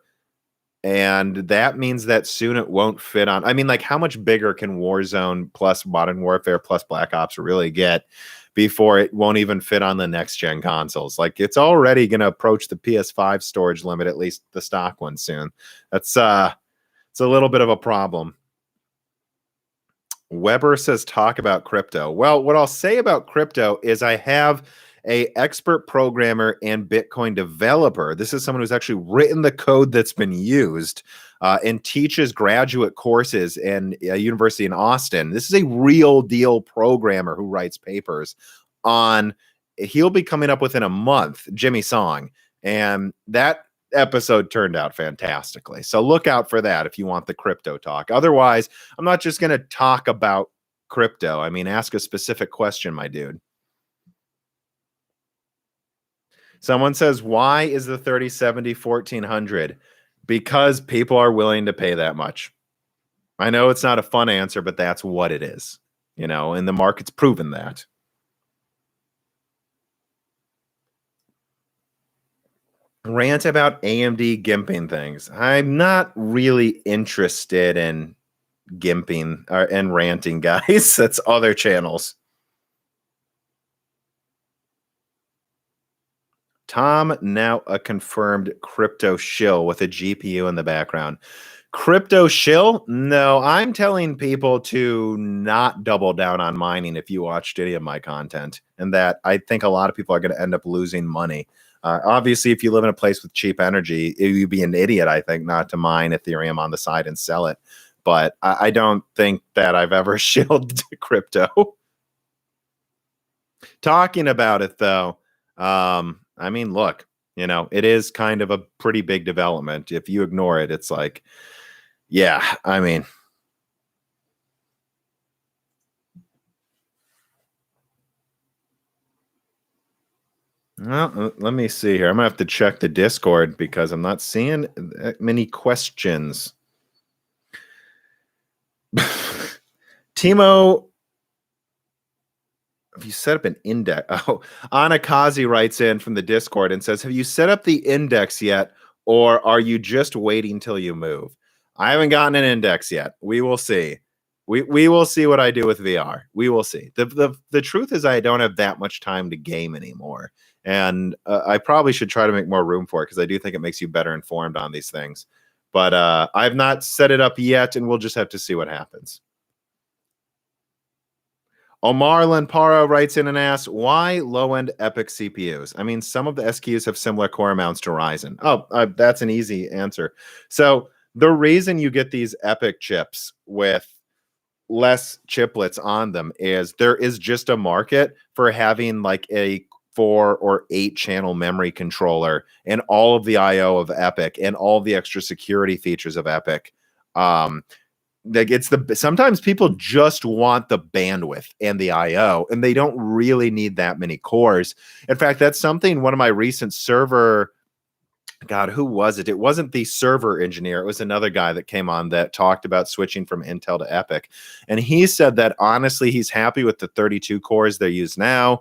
And that means that soon it won't fit on. I mean, like, how much bigger can Warzone plus Modern Warfare plus Black Ops really get before it won't even fit on the next gen consoles? Like, it's already going to approach the PS5 storage limit, at least the stock one soon. That's it's a little bit of a problem. Weber says talk about crypto. Well, what I'll say about crypto is I have a expert programmer and Bitcoin developer. This is someone who's actually written the code that's been used and teaches graduate courses in a university in Austin. This is a real deal programmer who writes papers on. He'll be coming up within a month, Jimmy Song, and that episode turned out fantastically. So look out for that if you want the crypto talk. Otherwise, I'm not just going to talk about crypto. I mean, ask a specific question, my dude. Someone says, why is the 3070 1400? Because people are willing to pay that much. I know it's not a fun answer, but that's what it is, and the market's proven that. Rant about AMD gimping things. I'm not really interested in gimping and ranting, guys. That's other channels. Tom, now a confirmed crypto shill with a GPU in the background. Crypto shill? No, I'm telling people to not double down on mining if you watched any of my content, and that I think a lot of people are going to end up losing money. Obviously, if you live in a place with cheap energy, you'd be an idiot, I think, not to mine Ethereum on the side and sell it. But I don't think that I've ever shilled crypto. Talking about it, though, I mean, look, it is kind of a pretty big development. If you ignore it, it's like, yeah, I mean. Well, let me see here. I'm going to have to check the Discord because I'm not seeing that many questions. Timo, have you set up an index? Oh, Anakazi writes in from the Discord and says, have you set up the index yet, or are you just waiting till you move? I haven't gotten an index yet. We will see. We will see what I do with VR. We will see. The truth is I don't have that much time to game anymore. And I probably should try to make more room for it because I do think it makes you better informed on these things. But I've not set it up yet, and we'll just have to see what happens. Omar Lampara writes in and asks, why low-end EPYC CPUs? I mean, some of the SKUs have similar core amounts to Ryzen. Oh, that's an easy answer. So the reason you get these EPYC chips with less chiplets on them is there is just a market for having like a 4 or 8 channel memory controller and all of the IO of EPYC and all the extra security features of EPYC. Like sometimes people just want the bandwidth and the IO, and they don't really need that many cores. In fact, that's something one of my recent server, God, who was it? It wasn't the server engineer. It was another guy that came on that talked about switching from Intel to EPYC. And he said that honestly, he's happy with the 32 cores they use now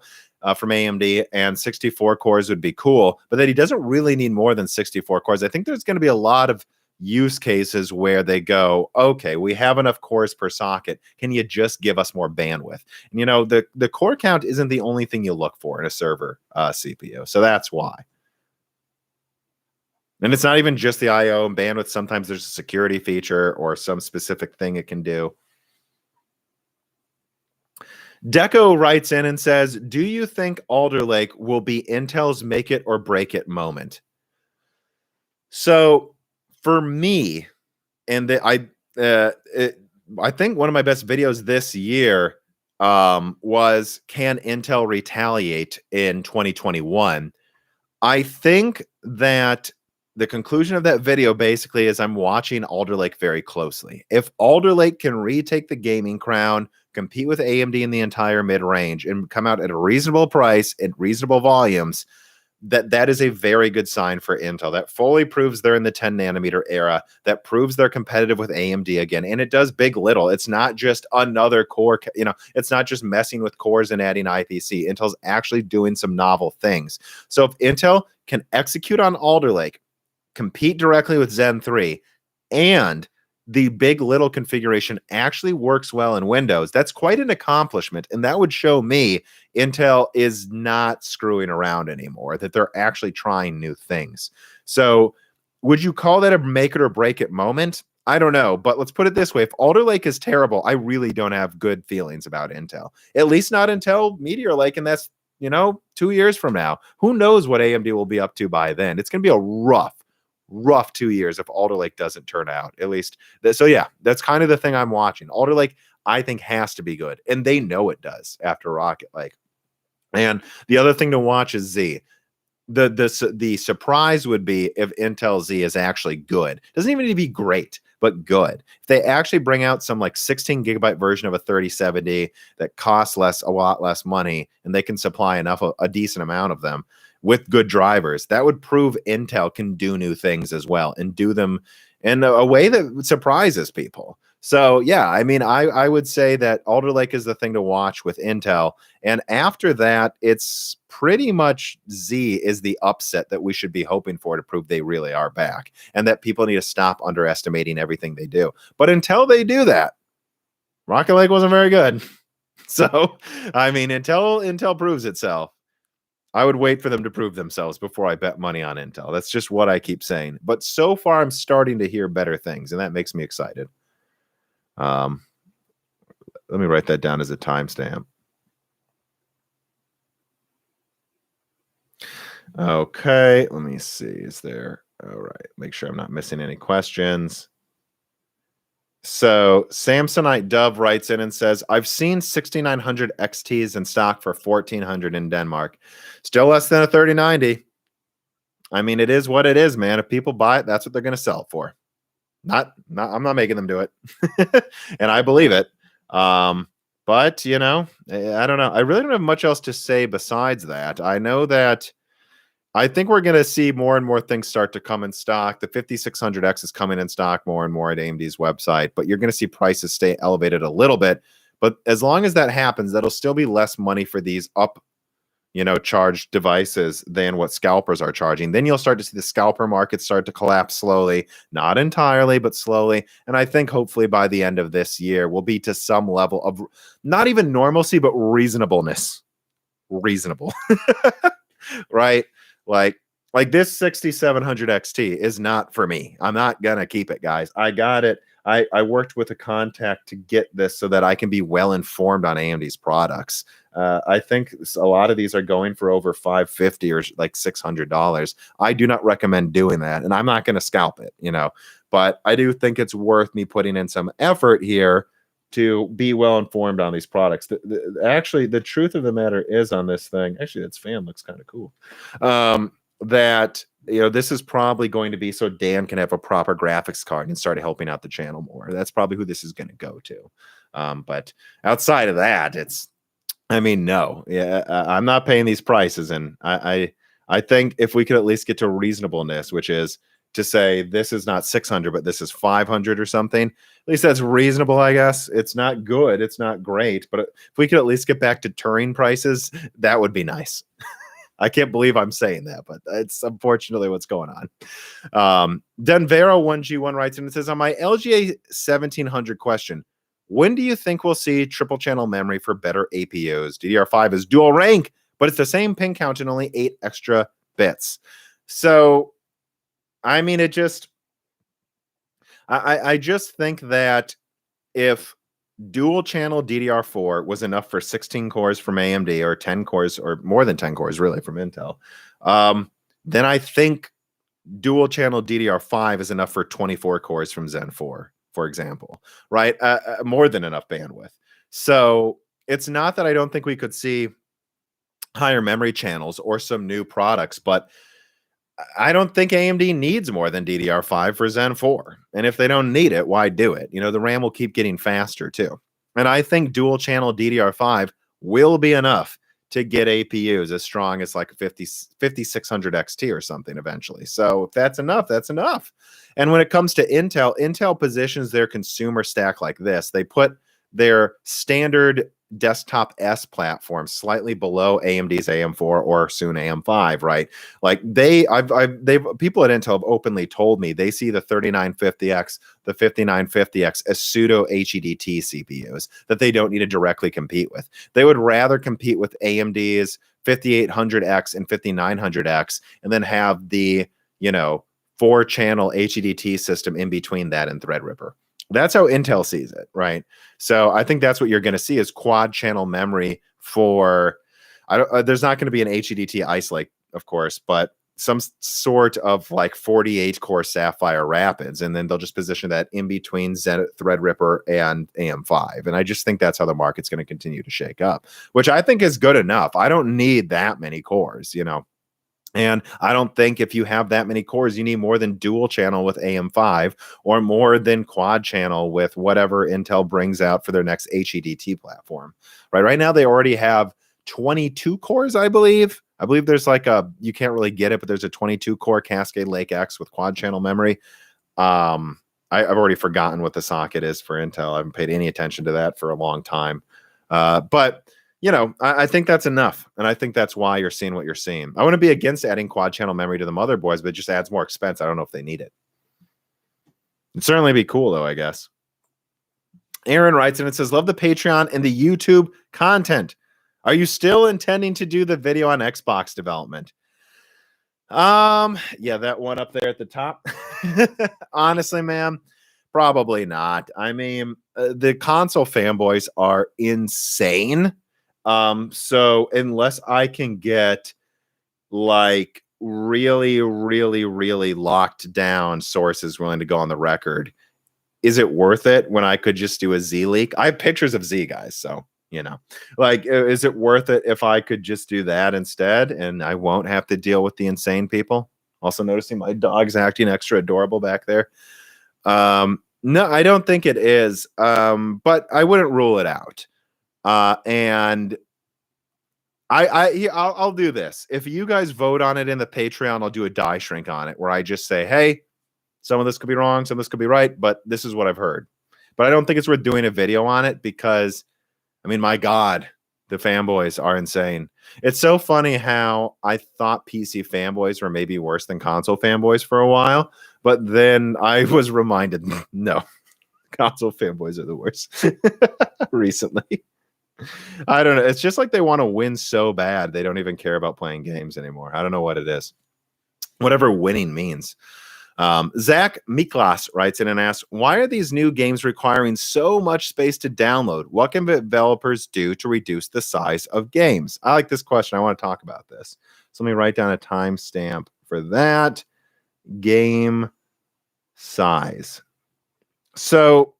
from AMD, and 64 cores would be cool, but that he doesn't really need more than 64 cores. I think there's going to be a lot of use cases where they go, okay, we have enough cores per socket. Can you just give us more bandwidth? And, you know, the core count isn't the only thing you look for in a server CPU. So that's why. And it's not even just the IO and bandwidth. Sometimes there's a security feature or some specific thing it can do. Deco writes in and says, do you think Alder Lake will be Intel's make it or break it moment? So for me, and I think one of my best videos this year was, can Intel retaliate in 2021? I think that the conclusion of that video basically is I'm watching Alder Lake very closely. If Alder Lake can retake the gaming crown, compete with AMD in the entire mid-range, and come out at a reasonable price at reasonable volumes, that is a very good sign for Intel. That fully proves they're in the 10 nanometer era. That proves they're competitive with AMD again. And it does big little. It's not just another core, you know, it's not just messing with cores and adding IPC. Intel's actually doing some novel things. So if Intel can execute on Alder Lake, compete directly with Zen 3, and the big little configuration actually works well in Windows, that's quite an accomplishment. And that would show me Intel is not screwing around anymore, that they're actually trying new things. So would you call that a make it or break it moment? I don't know, but let's put it this way. If Alder Lake is terrible, I really don't have good feelings about Intel, at least not until Meteor Lake. And that's, you know, 2 years from now. Who knows what AMD will be up to by then? It's going to be a rough 2 years if Alder Lake doesn't turn out, at least. So yeah, that's kind of the thing I'm watching. Alder Lake, I think, has to be good, and they know it does after Rocket Lake. And the other thing to watch is Z. The surprise would be if Intel Z is actually good. Doesn't even need to be great, but good. If they actually bring out some like 16 gigabyte version of a 3070 that costs a lot less money, and they can supply a decent amount of them with good drivers, that would prove Intel can do new things as well, and do them in a way that surprises people. So yeah, I mean, I would say that Alder Lake is the thing to watch with Intel. And after that, it's pretty much Z is the upset that we should be hoping for to prove they really are back, and that people need to stop underestimating everything they do. But until they do that, Rocket Lake wasn't very good. So, I mean, until Intel proves itself, I would wait for them to prove themselves before I bet money on Intel. That's just what I keep saying. But so far, I'm starting to hear better things, and that makes me excited. Let me write that down as a timestamp. Okay, let me see. Is there... All right, make sure I'm not missing any questions. So Samsonite Dove writes in and says, I've seen 6900 XTs in stock for 1400 in Denmark. Still less than a 3090. I mean, it is what it is, man. If people buy it, that's what they're going to sell it for. I'm not making them do it. And I believe it. But, you know, I don't know. I really don't have much else to say besides that. I know that I think we're going to see more and more things start to come in stock. The 5600X is coming in stock more and more at AMD's website, but you're going to see prices stay elevated a little bit. But as long as that happens, that'll still be less money for these charged devices than what scalpers are charging. Then you'll start to see the scalper market start to collapse slowly, not entirely, but slowly. And I think hopefully by the end of this year, we'll be to some level of not even normalcy, but reasonableness. Reasonable, right? Like this 6700 XT is not for me. I'm not gonna keep it, guys. I got it. I worked with a contact to get this so that I can be well informed on AMD's products. I think a lot of these are going for over $550 or like $600. I do not recommend doing that, and I'm not going to scalp it, but I do think it's worth me putting in some effort here to be well informed on these products. Actually, the truth of the matter is on this thing, actually, this fan looks kind of cool. That this is probably going to be so Dan can have a proper graphics card and start helping out the channel more. That's probably who this is going to go to. But outside of that, no. Yeah, I'm not paying these prices, and I think if we could at least get to reasonableness, which is to say this is not 600, but this is 500 or something. At least that's reasonable, I guess. It's not good. It's not great. But if we could at least get back to Turing prices, that would be nice. I can't believe I'm saying that, but it's unfortunately what's going on. Denvero1G1 writes, and it says, on my LGA 1700 question, when do you think we'll see triple channel memory for better APUs? DDR5 is dual rank, but it's the same pin count and only 8 extra bits. So, I just think that if dual channel DDR4 was enough for 16 cores from AMD or 10 cores or more than 10 cores really from Intel, then I think dual channel DDR5 is enough for 24 cores from Zen 4, for example, right? More than enough bandwidth. So it's not that I don't think we could see higher memory channels or some new products, but I don't think AMD needs more than DDR5 for Zen 4. And if they don't need it, why do it? The RAM will keep getting faster too. And I think dual channel DDR5 will be enough to get APUs as strong as like 5600 XT or something eventually. So if that's enough, that's enough. And when it comes to Intel positions their consumer stack like this. They put their standard desktop S platform slightly below AMD's AM4 or soon AM5, right? Like people at Intel have openly told me they see the 3950X, the 5950X as pseudo HEDT CPUs that they don't need to directly compete with. They would rather compete with AMD's 5800X and 5900X and then have the, 4-channel HEDT system in between that and Threadripper. That's how Intel sees it, right? So I think that's what you're going to see is quad channel memory for. There's not going to be an HEDT Ice Lake, of course, but some sort of like 48 core Sapphire Rapids, and then they'll just position that in between Threadripper and AM5. And I just think that's how the market's going to continue to shake up, which I think is good enough. I don't need that many cores, And I don't think if you have that many cores, you need more than dual channel with AM5 or more than quad channel with whatever Intel brings out for their next HEDT platform. Right now, they already have 22 cores, I believe. I believe there's you can't really get it, but there's a 22 core Cascade Lake X with quad channel memory. I've already forgotten what the socket is for Intel. I haven't paid any attention to that for a long time. But I think that's enough. And I think that's why you're seeing what you're seeing. I wouldn't be against adding quad channel memory to the motherboards, but it just adds more expense. I don't know if they need it. It'd certainly be cool, though, I guess. Aaron writes, and it says, love the Patreon and the YouTube content. Are you still intending to do the video on Xbox development? Yeah, that one up there at the top. Honestly, man, probably not. The console fanboys are insane. So unless I can get like really, really, really locked down sources willing to go on the record, is it worth it when I could just do a Z leak? I have pictures of Z, guys. So, is it worth it if I could just do that instead and I won't have to deal with the insane people? Also noticing my dog's acting extra adorable back there. No, I don't think it is. But I wouldn't rule it out. And I'll do this. If you guys vote on it in the Patreon, I'll do a die shrink on it where I just say, hey, some of this could be wrong, some of this could be right, but this is what I've heard. But I don't think it's worth doing a video on it because, my God, The fanboys are insane. It's so funny how I thought PC fanboys were maybe worse than console fanboys for a while, but then I was reminded, no, console fanboys are the worst recently. I don't know. It's just like they want to win so bad, they don't even care about playing games anymore. I don't know what it is. Whatever winning means. Zach Miklas writes in and asks, why are these new games requiring so much space to download? What can developers do to reduce the size of games? I like this question. I want to talk about this. So let me write down a timestamp for that. Game size. So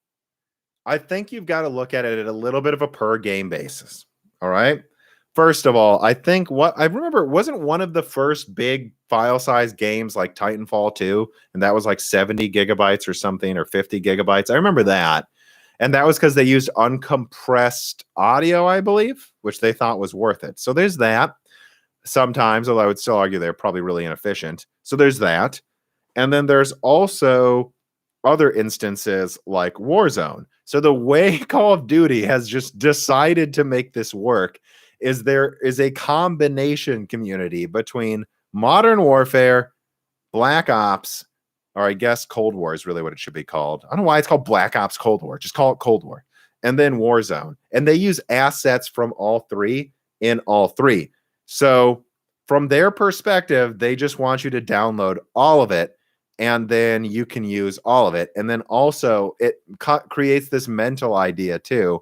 I think you've got to look at it at a little bit of a per game basis. All right. First of all, I think what I remember wasn't one of the first big file size games like Titanfall 2, and that was like 70 gigabytes or something, or 50 gigabytes. I remember that. And that was because they used uncompressed audio, I believe, which they thought was worth it. So there's that. Sometimes, although I would still argue they're probably really inefficient. So there's that. And then there's also other instances like Warzone. So the way Call of Duty has just decided to make this work is there is a combination community between Modern Warfare, Black Ops, or I guess Cold War is really what it should be called. I don't know why it's called Black Ops Cold War. Just call it Cold War. And then Warzone. And they use assets from all three in all three. So from their perspective, they just want you to download all of it, and then you can use all of it. And then also it creates this mental idea too.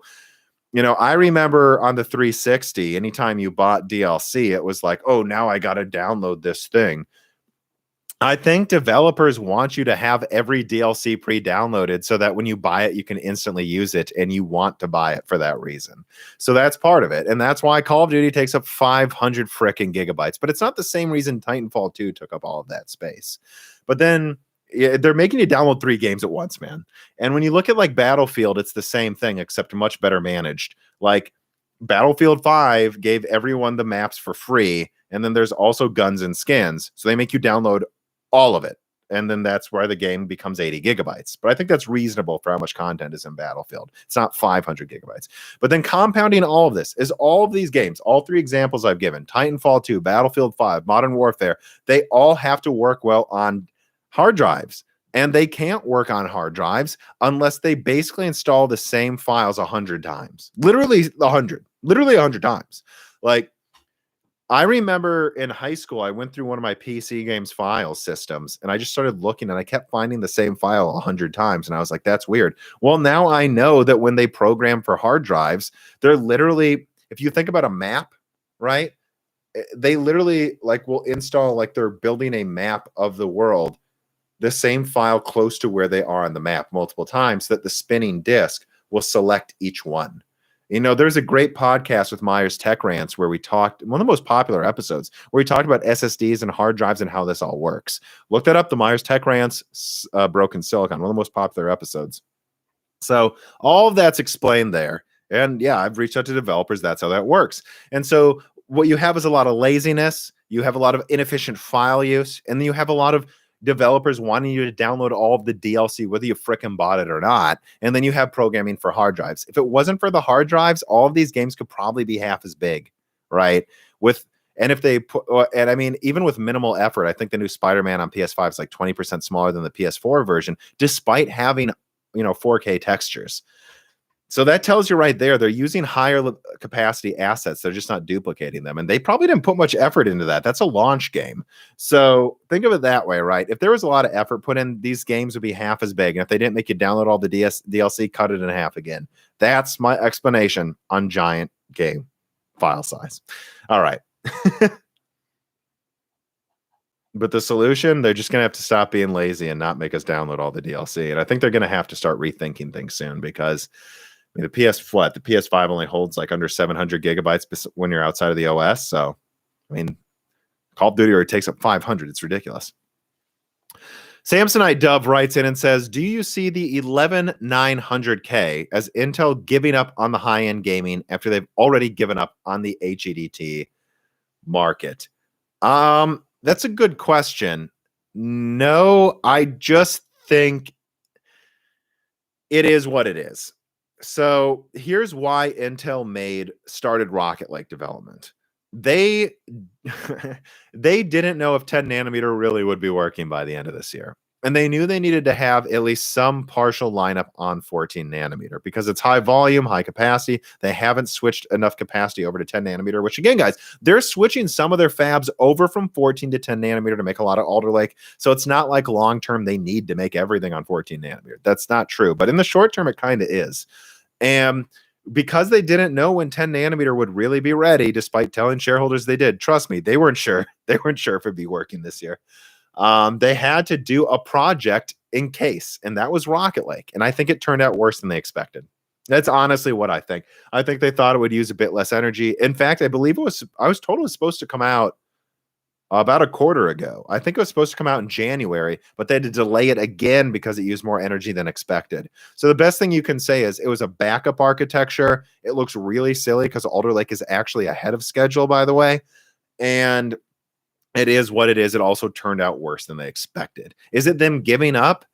You know, I remember on the 360, anytime you bought DLC, it was like, oh, now I got to download this thing. I think developers want you to have every DLC pre-downloaded so that when you buy it, you can instantly use it, and you want to buy it for that reason. So that's part of it. And that's why Call of Duty takes up 500 frickin' gigabytes. But it's not the same reason Titanfall 2 took up all of that space. But then they're making you download 3 games at once, man. And when you look at like Battlefield, it's the same thing, except much better managed. Like Battlefield 5 gave everyone the maps for free. And then there's also guns and skins. So they make you download all of it. And then that's where the game becomes 80 gigabytes. But I think that's reasonable for how much content is in Battlefield. It's not 500 gigabytes. But then compounding all of this is all of these games, all 3 examples I've given, Titanfall 2, Battlefield 5, Modern Warfare, they all have to work well on hard drives. And they can't work on hard drives unless they basically install the same files 100 times. Literally 100 times. Like, I remember in high school, I went through one of my PC games file systems, and I just started looking, and I kept finding the same file 100 times. And I was like, that's weird. Well, now I know that when they program for hard drives, they're literally, if you think about a map, right? They literally like will install, like they're building a map of the world, the same file close to where they are on the map multiple times, so that the spinning disk will select each one. You know, there's a great podcast with Myers Tech Rants where we talked, one of the most popular episodes, where we talked about SSDs and hard drives and how this all works. Look that up, the Myers Tech Rants, Broken Silicon, one of the most popular episodes. So all of that's explained there. And yeah, I've reached out to developers. That's how that works. And so what you have is a lot of laziness. You have a lot of inefficient file use. And then you have a lot of developers wanting you to download all of the DLC, whether you frickin' bought it or not. And then you have programming for hard drives. If it wasn't for the hard drives, all of these games could probably be half as big, right? And if they put, and I mean, even with minimal effort, I think the new Spider-Man on PS5 is like 20% smaller than the PS4 version, despite having, 4K textures. So that tells you right there, they're using higher capacity assets. They're just not duplicating them. And they probably didn't put much effort into that. That's a launch game. So think of it that way, right? If there was a lot of effort put in, these games would be half as big. And if they didn't make you download all the DLC, cut it in half again. That's my explanation on giant game file size. All right. But the solution, they're just going to have to stop being lazy and not make us download all the DLC. And I think they're going to have to start rethinking things soon, because the PS5 only holds like under 700 gigabytes when you're outside of the OS. So, I mean, Call of Duty already takes up 500. It's ridiculous. Samsonite Dove writes in and says, do you see the 11900K as Intel giving up on the high-end gaming after they've already given up on the HEDT market? That's a good question. No, I just think it is what it is. So here's why Intel started Rocket Lake development. They they didn't know if 10 nanometer really would be working by the end of this year. And they knew they needed to have at least some partial lineup on 14 nanometer because it's high volume, high capacity. They haven't switched enough capacity over to 10 nanometer, which again, guys, they're switching some of their fabs over from 14 to 10 nanometer to make a lot of Alder Lake. So it's not like long term they need to make everything on 14 nanometer. That's not true. But in the short term, it kind of is. And because they didn't know when 10 nanometer would really be ready, despite telling shareholders they did, trust me, they weren't sure. They weren't sure if it'd be working this year. They had to do a project in case, and that was Rocket Lake. And I think it turned out worse than they expected. That's honestly what I think. I think they thought it would use a bit less energy. In fact, I believe I was told it was supposed to come out about a quarter ago. I think it was supposed to come out in January, but they had to delay it again because it used more energy than expected. So the best thing you can say is it was a backup architecture. It looks really silly because Alder Lake is actually ahead of schedule, by the way. And it is what it is. It also turned out worse than they expected. Is it them giving up?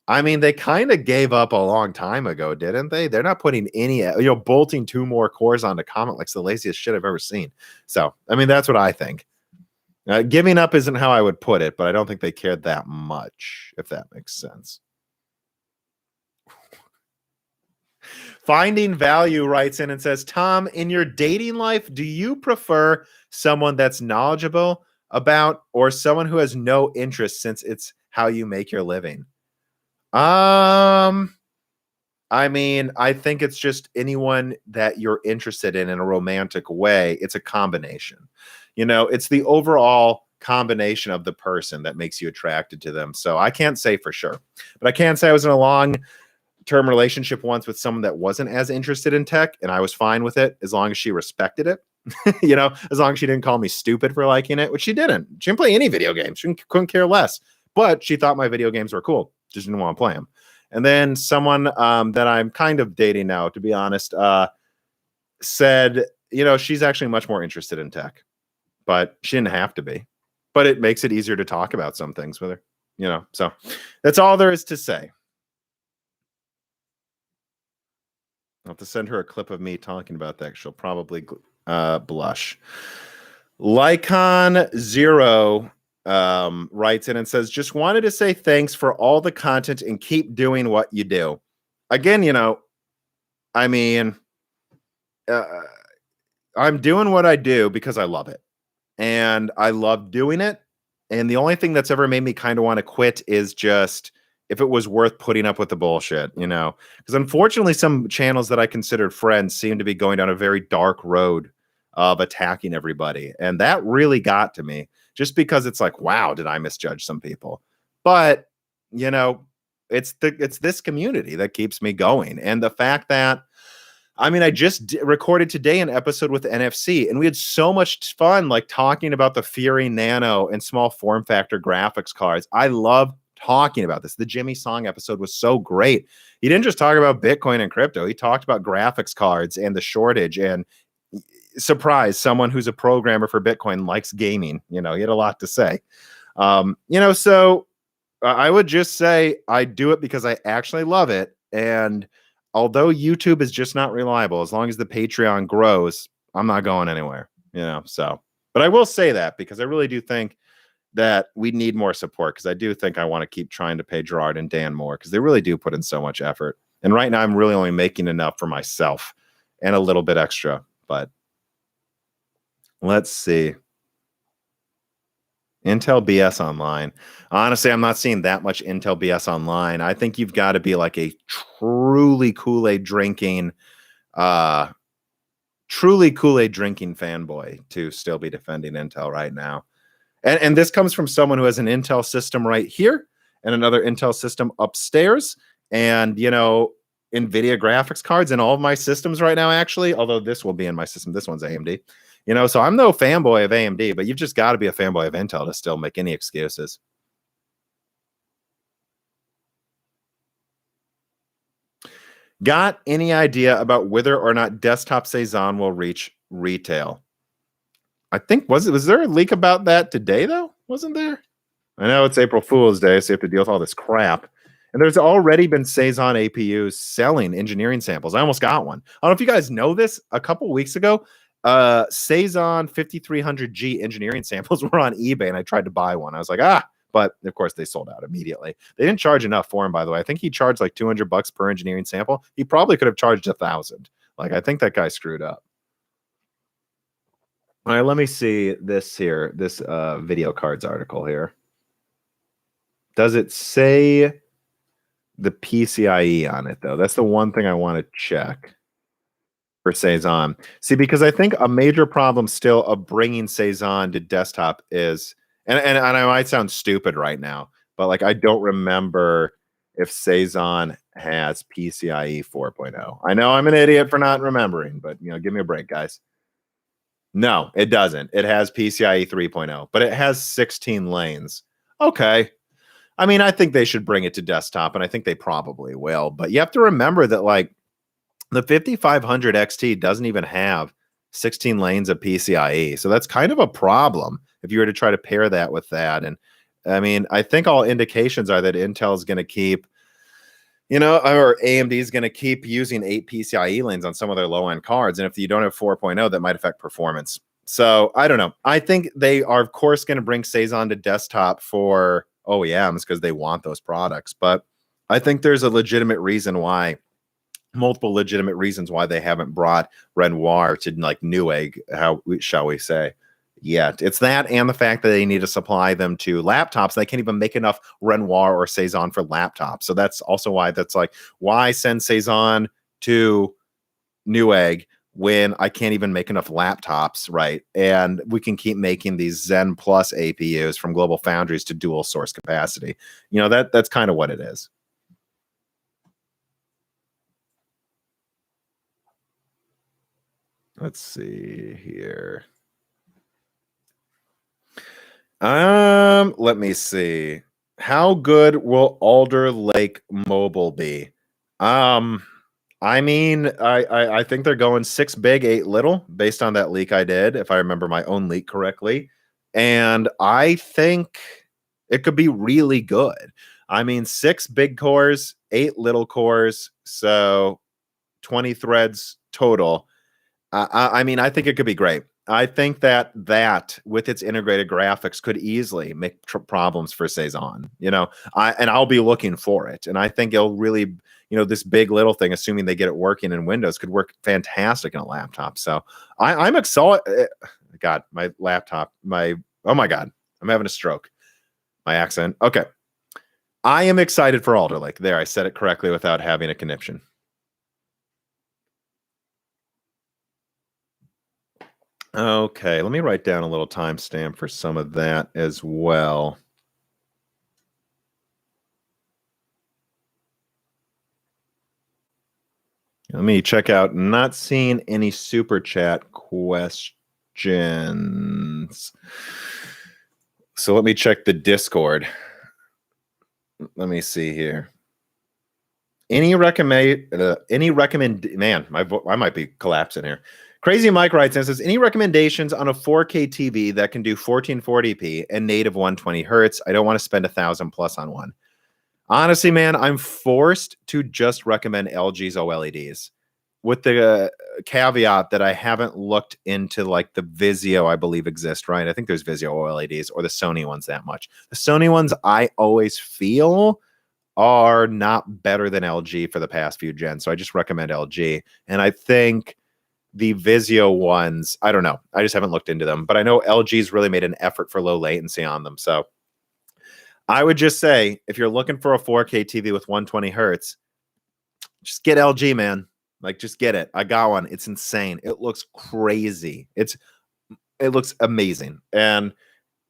I mean, they kind of gave up a long time ago, didn't they? They're not putting any, bolting 2 more cores onto Comet Lake's the laziest shit I've ever seen. So, I mean, that's what I think. Giving up isn't how I would put it, but I don't think they cared that much, if that makes sense. Finding Value writes in and says, Tom, in your dating life, do you prefer someone that's knowledgeable about or someone who has no interest since it's how you make your living? I mean, I think it's just anyone that you're interested in a romantic way. It's a combination. It's the overall combination of the person that makes you attracted to them. So I can't say for sure, but I can say I was in a long-term relationship once with someone that wasn't as interested in tech, and I was fine with it as long as she respected it. As long as she didn't call me stupid for liking it, which she didn't. She didn't play any video games. She couldn't care less. But she thought my video games were cool. Just didn't want to play them. And then someone that I'm kind of dating now, to be honest, said, she's actually much more interested in tech. But she didn't have to be. But it makes it easier to talk about some things with her. So that's all there is to say. I'll have to send her a clip of me talking about that. She'll probably blush. Lycon Zero writes in and says, just wanted to say thanks for all the content and keep doing what you do. Again, I mean, I'm doing what I do because I love it. And I love doing it. And the only thing that's ever made me kind of want to quit is just if it was worth putting up with the bullshit, because unfortunately some channels that I considered friends seem to be going down a very dark road of attacking everybody. And that really got to me just because it's like, wow, did I misjudge some people? But, it's this community that keeps me going. And the fact that, I just recorded today an episode with NFC, and we had so much fun, like talking about the Fury Nano and small form factor graphics cards. I love talking about this. The Jimmy Song episode was so great. He didn't just talk about Bitcoin and crypto. He talked about graphics cards and the shortage, and surprise, someone who's a programmer for Bitcoin likes gaming. He had a lot to say. So I would just say I do it because I actually love it. And although YouTube is just not reliable, as long as the Patreon grows, I'm not going anywhere, so. But I will say that because I really do think that we need more support, because I do think I want to keep trying to pay Gerard and Dan more because they really do put in so much effort. And right now I'm really only making enough for myself and a little bit extra. But let's see. Intel BS online. Honestly, I'm not seeing that much Intel BS online. I think you've got to be like a truly Kool-Aid drinking fanboy to still be defending Intel right now. And this comes from someone who has an Intel system right here and another Intel system upstairs, and Nvidia graphics cards in all of my systems right now, actually, although this will be in my system. This one's AMD. So I'm no fanboy of AMD, but you've just got to be a fanboy of Intel to still make any excuses. Got any idea about whether or not desktop Cezanne will reach retail? I think, was there a leak about that today, though? Wasn't there? I know it's April Fool's Day, so you have to deal with all this crap. And there's already been Cezanne APUs selling engineering samples. I almost got one. I don't know if you guys know this. A couple weeks ago, Cezanne 5300G engineering samples were on eBay, and I tried to buy one. I was like, but of course they sold out immediately. They didn't charge enough for him, by the way. I think he charged like $200 per engineering sample. He probably could have charged 1,000. Like, I think that guy screwed up. All right, let me see this here, this video cards article here. Does it say the PCIe on it, though? That's the one thing I want to check for Cezanne. See, because I think a major problem still of bringing Cezanne to desktop is, and I might sound stupid right now, but like I don't remember if Cezanne has PCIe 4.0. I know I'm an idiot for not remembering, but give me a break, guys. No, it doesn't. It has PCIe 3.0, but it has 16 lanes. Okay. I mean, I think they should bring it to desktop, and I think they probably will. But you have to remember that, like, the 5500 XT doesn't even have 16 lanes of PCIe. So that's kind of a problem if you were to try to pair that with that. And I mean, I think all indications are that Intel is going to keep, or AMD is going to keep using 8 PCIe lanes on some of their low-end cards. And if you don't have 4.0, that might affect performance. So I don't know. I think they are, of course, going to bring Cezanne to desktop for OEMs because they want those products. But I think there's a legitimate reason why, multiple legitimate reasons why they haven't brought Renoir to like Newegg, shall we say, yet. It's that and the fact that they need to supply them to laptops. They can't even make enough Renoir or Cezanne for laptops. So that's also why why send Cezanne to Newegg when I can't even make enough laptops, right? And we can keep making these Zen Plus APUs from Global Foundries to dual source capacity. That's kind of what it is. Let's see here. Let me see. How good will Alder Lake Mobile be? I mean, I think they're going 6 big, 8 little, based on that leak I did, if I remember my own leak correctly. And I think it could be really good. I mean, 6 big cores, 8 little cores, so 20 threads total. I mean, I think it could be great. I think that with its integrated graphics could easily make problems for Cezanne. I'll be looking for it, and I think it'll really, this big little thing, assuming they get it working in Windows, could work fantastic in a laptop. So I'm excited. God, my laptop, oh my God, I'm having a stroke. My accent. Okay, I am excited for Alder Lake. There, I said it correctly without having a conniption. Okay, let me write down a little timestamp for some of that as well. Let me check out. Not seeing any super chat questions. So let me check the Discord. Let me see here. Man, I might be collapsing here. Crazy Mike writes and says, any recommendations on a 4K TV that can do 1440p and native 120 hertz? I don't want to spend $1,000+ on one. Honestly, man, I'm forced to just recommend LG's OLEDs with the caveat that I haven't looked into like the Vizio, I believe exist, right? I think there's Vizio OLEDs or the Sony ones that much. The Sony ones I always feel are not better than LG for the past few gens. So I just recommend LG. And I think the Vizio ones, I don't know. I just haven't looked into them. But I know LG's really made an effort for low latency on them. So I would just say, if you're looking for a 4K TV with 120 hertz, just get LG, man. Like, just get it. I got one. It's insane. It looks crazy. It looks amazing. And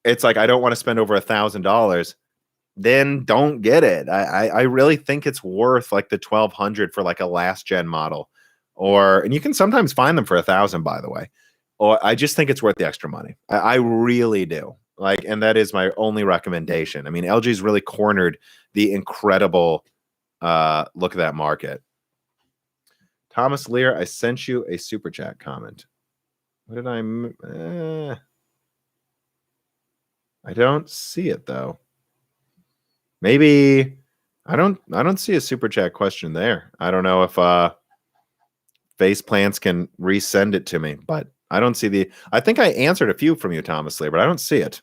it's like, I don't want to spend over $1,000. Then don't get it. I really think it's worth like the 1,200 for like a last gen model. And you can sometimes find them for 1,000, by the way. Or I just think it's worth the extra money. I really do. Like, and that is my only recommendation. I mean, LG's really cornered the incredible look at that market. Thomas Lear, I sent you a super chat comment. What did I don't see it though. Maybe I don't see a super chat question there. I don't know if Face Plants can resend it to me, but I don't see the. I think I answered a few from you, Thomas Lee, but I don't see it.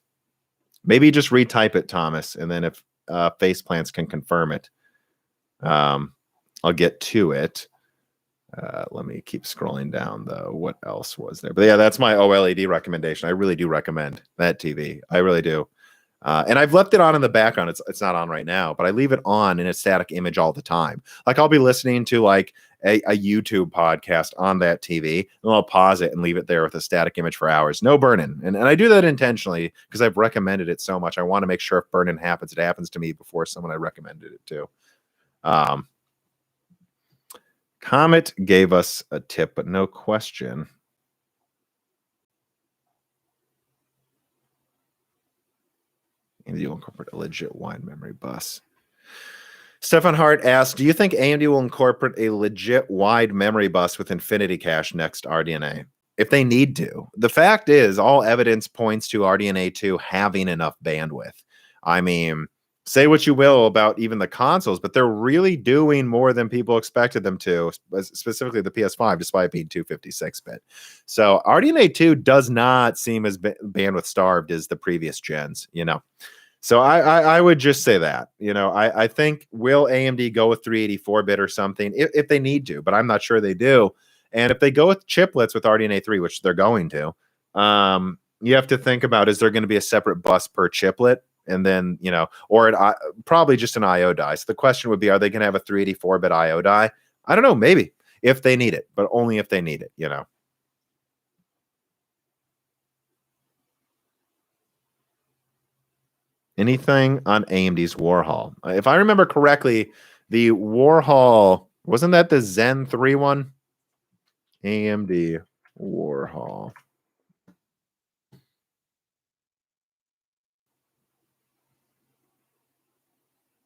Maybe just retype it, Thomas, and then if Face Plants can confirm it, I'll get to it. Let me keep scrolling down, though. What else was there? But yeah, that's my OLED recommendation. I really do recommend that TV. I really do. And I've left it on in the background. It's not on right now, but I leave it on in a static image all the time. Like I'll be listening to like a YouTube podcast on that TV, and I'll pause it and leave it there with a static image for hours. No burn-in. And I do that intentionally because I've recommended it so much. I want to make sure if burn-in happens, it happens to me before someone I recommended it to. Comet gave us a tip, but no question. AMD will incorporate a legit wide memory bus. Stefan Hart asked, do you think AMD will incorporate a legit wide memory bus with Infinity Cache next RDNA? If they need to. The fact is, all evidence points to RDNA 2 having enough bandwidth. I mean, say what you will about even the consoles, but they're really doing more than people expected them to, specifically the PS5, despite being 256-bit. So RDNA 2 does not seem as bandwidth starved as the previous gens, you know. So I would just say that, you know, I think will AMD go with 384-bit or something if they need to, but I'm not sure they do. And if they go with chiplets with RDNA 3, which they're going to, you have to think about, is there going to be a separate bus per chiplet? And then, you know, or probably just an IO die. So the question would be, are they going to have a 384-bit IO die? I don't know, maybe, if they need it, but only if they need it, you know. Anything on AMD's Warhol? If I remember correctly, the Warhol, wasn't that the Zen 3 one? AMD Warhol.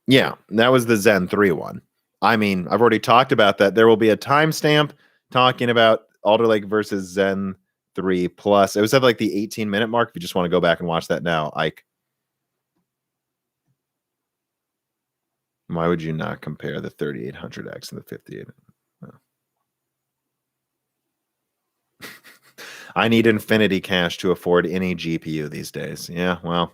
Yeah, that was the Zen 3 one. I mean, I've already talked about that. There will be a timestamp talking about Alder Lake versus Zen 3 Plus. It was at like the 18-minute mark. If you just want to go back and watch that now, Ike. Why would you not compare the 3800X and the 58? Oh. I need Infinity Cache to afford any GPU these days. Yeah, well,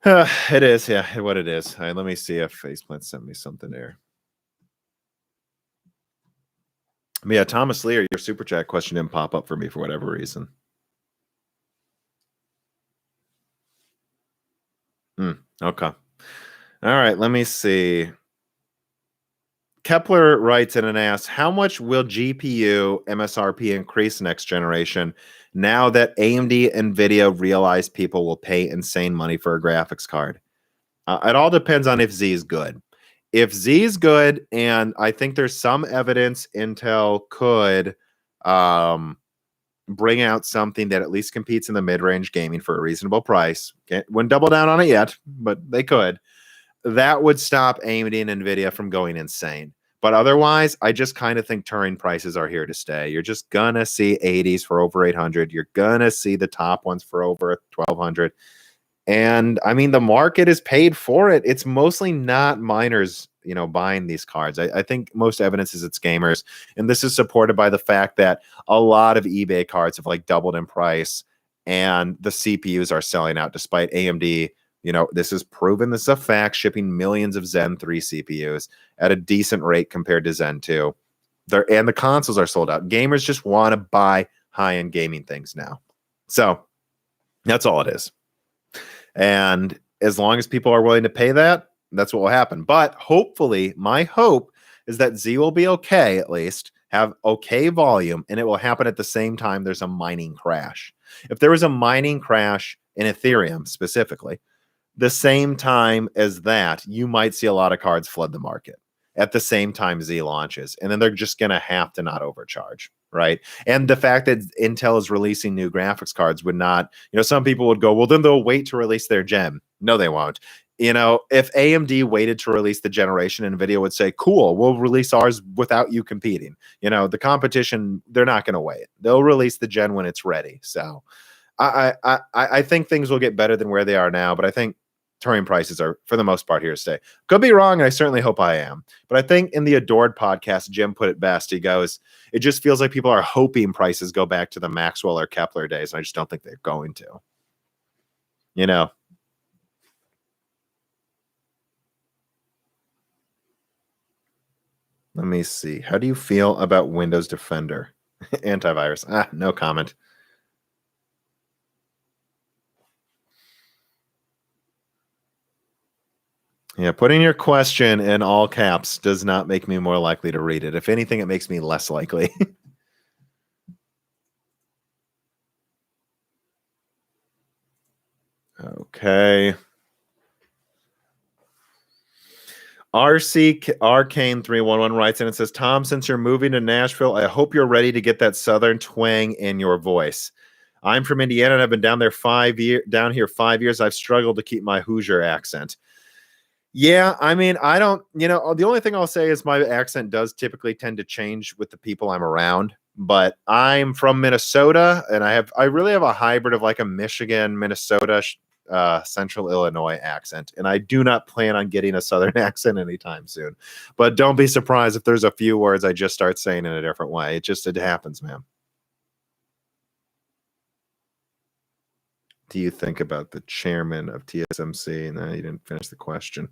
it is. Yeah, what it is. Let me see if Faceplant sent me something there. But yeah, Thomas Lear, your super chat question didn't pop up for me for whatever reason. Okay. All right, let me see. Kepler writes in and asks, how much will GPU MSRP increase next generation now that AMD and Nvidia realize people will pay insane money for a graphics card? It all depends on if Z is good. If Z is good, and I think there's some evidence Intel could bring out something that at least competes in the mid-range gaming for a reasonable price. Wouldn't double down on it yet, but they could. That would stop AMD and Nvidia from going insane. But otherwise, I just kind of think Turing prices are here to stay. You're just gonna see 80s for over 800. You're gonna see the top ones for over 1200. And I mean, the market is paid for it. It's mostly not miners, you know, buying these cards. I think most evidence is it's gamers. And this is supported by the fact that a lot of eBay cards have like doubled in price, and the CPUs are selling out despite AMD. You know, this is proven. This is a fact, shipping millions of Zen 3 CPUs at a decent rate compared to Zen 2. And the consoles are sold out. Gamers just want to buy high-end gaming things now. So that's all it is. And as long as people are willing to pay that, that's what will happen. But hopefully, my hope is that Z will be okay, at least, have okay volume, and it will happen at the same time there's a mining crash. If there was a mining crash in Ethereum specifically, the same time as that, you might see a lot of cards flood the market at the same time Z launches. And then they're just going to have to not overcharge, right? And the fact that Intel is releasing new graphics cards would not, you know, some people would go, well, then they'll wait to release their gen. No, they won't. You know, if AMD waited to release the generation, NVIDIA would say, cool, we'll release ours without you competing. You know, the competition, they're not going to wait. They'll release the gen when it's ready. So I think things will get better than where they are now, but I think touring prices are, for the most part, here to stay. Could be wrong, and I certainly hope I am. But I think in the Adored podcast, Jim put it best. He goes, it just feels like people are hoping prices go back to the Maxwell or Kepler days. And I just don't think they're going to. You know. Let me see. How do you feel about Windows Defender? Antivirus. No comment. Yeah, putting your question in all caps does not make me more likely to read it. If anything, it makes me less likely. Okay. RC Arcane 311 writes in and says, Tom, since you're moving to Nashville, I hope you're ready to get that Southern twang in your voice. I'm from Indiana and I've been down here 5 years. I've struggled to keep my Hoosier accent. Yeah, I mean, I don't, the only thing I'll say is my accent does typically tend to change with the people I'm around, but I'm from Minnesota and I really have a hybrid of like a Michigan, Minnesota, Central Illinois accent, and I do not plan on getting a Southern accent anytime soon. But don't be surprised if there's a few words I just start saying in a different way. It happens, man. Do you think about the chairman of TSMC? No, you didn't finish the question.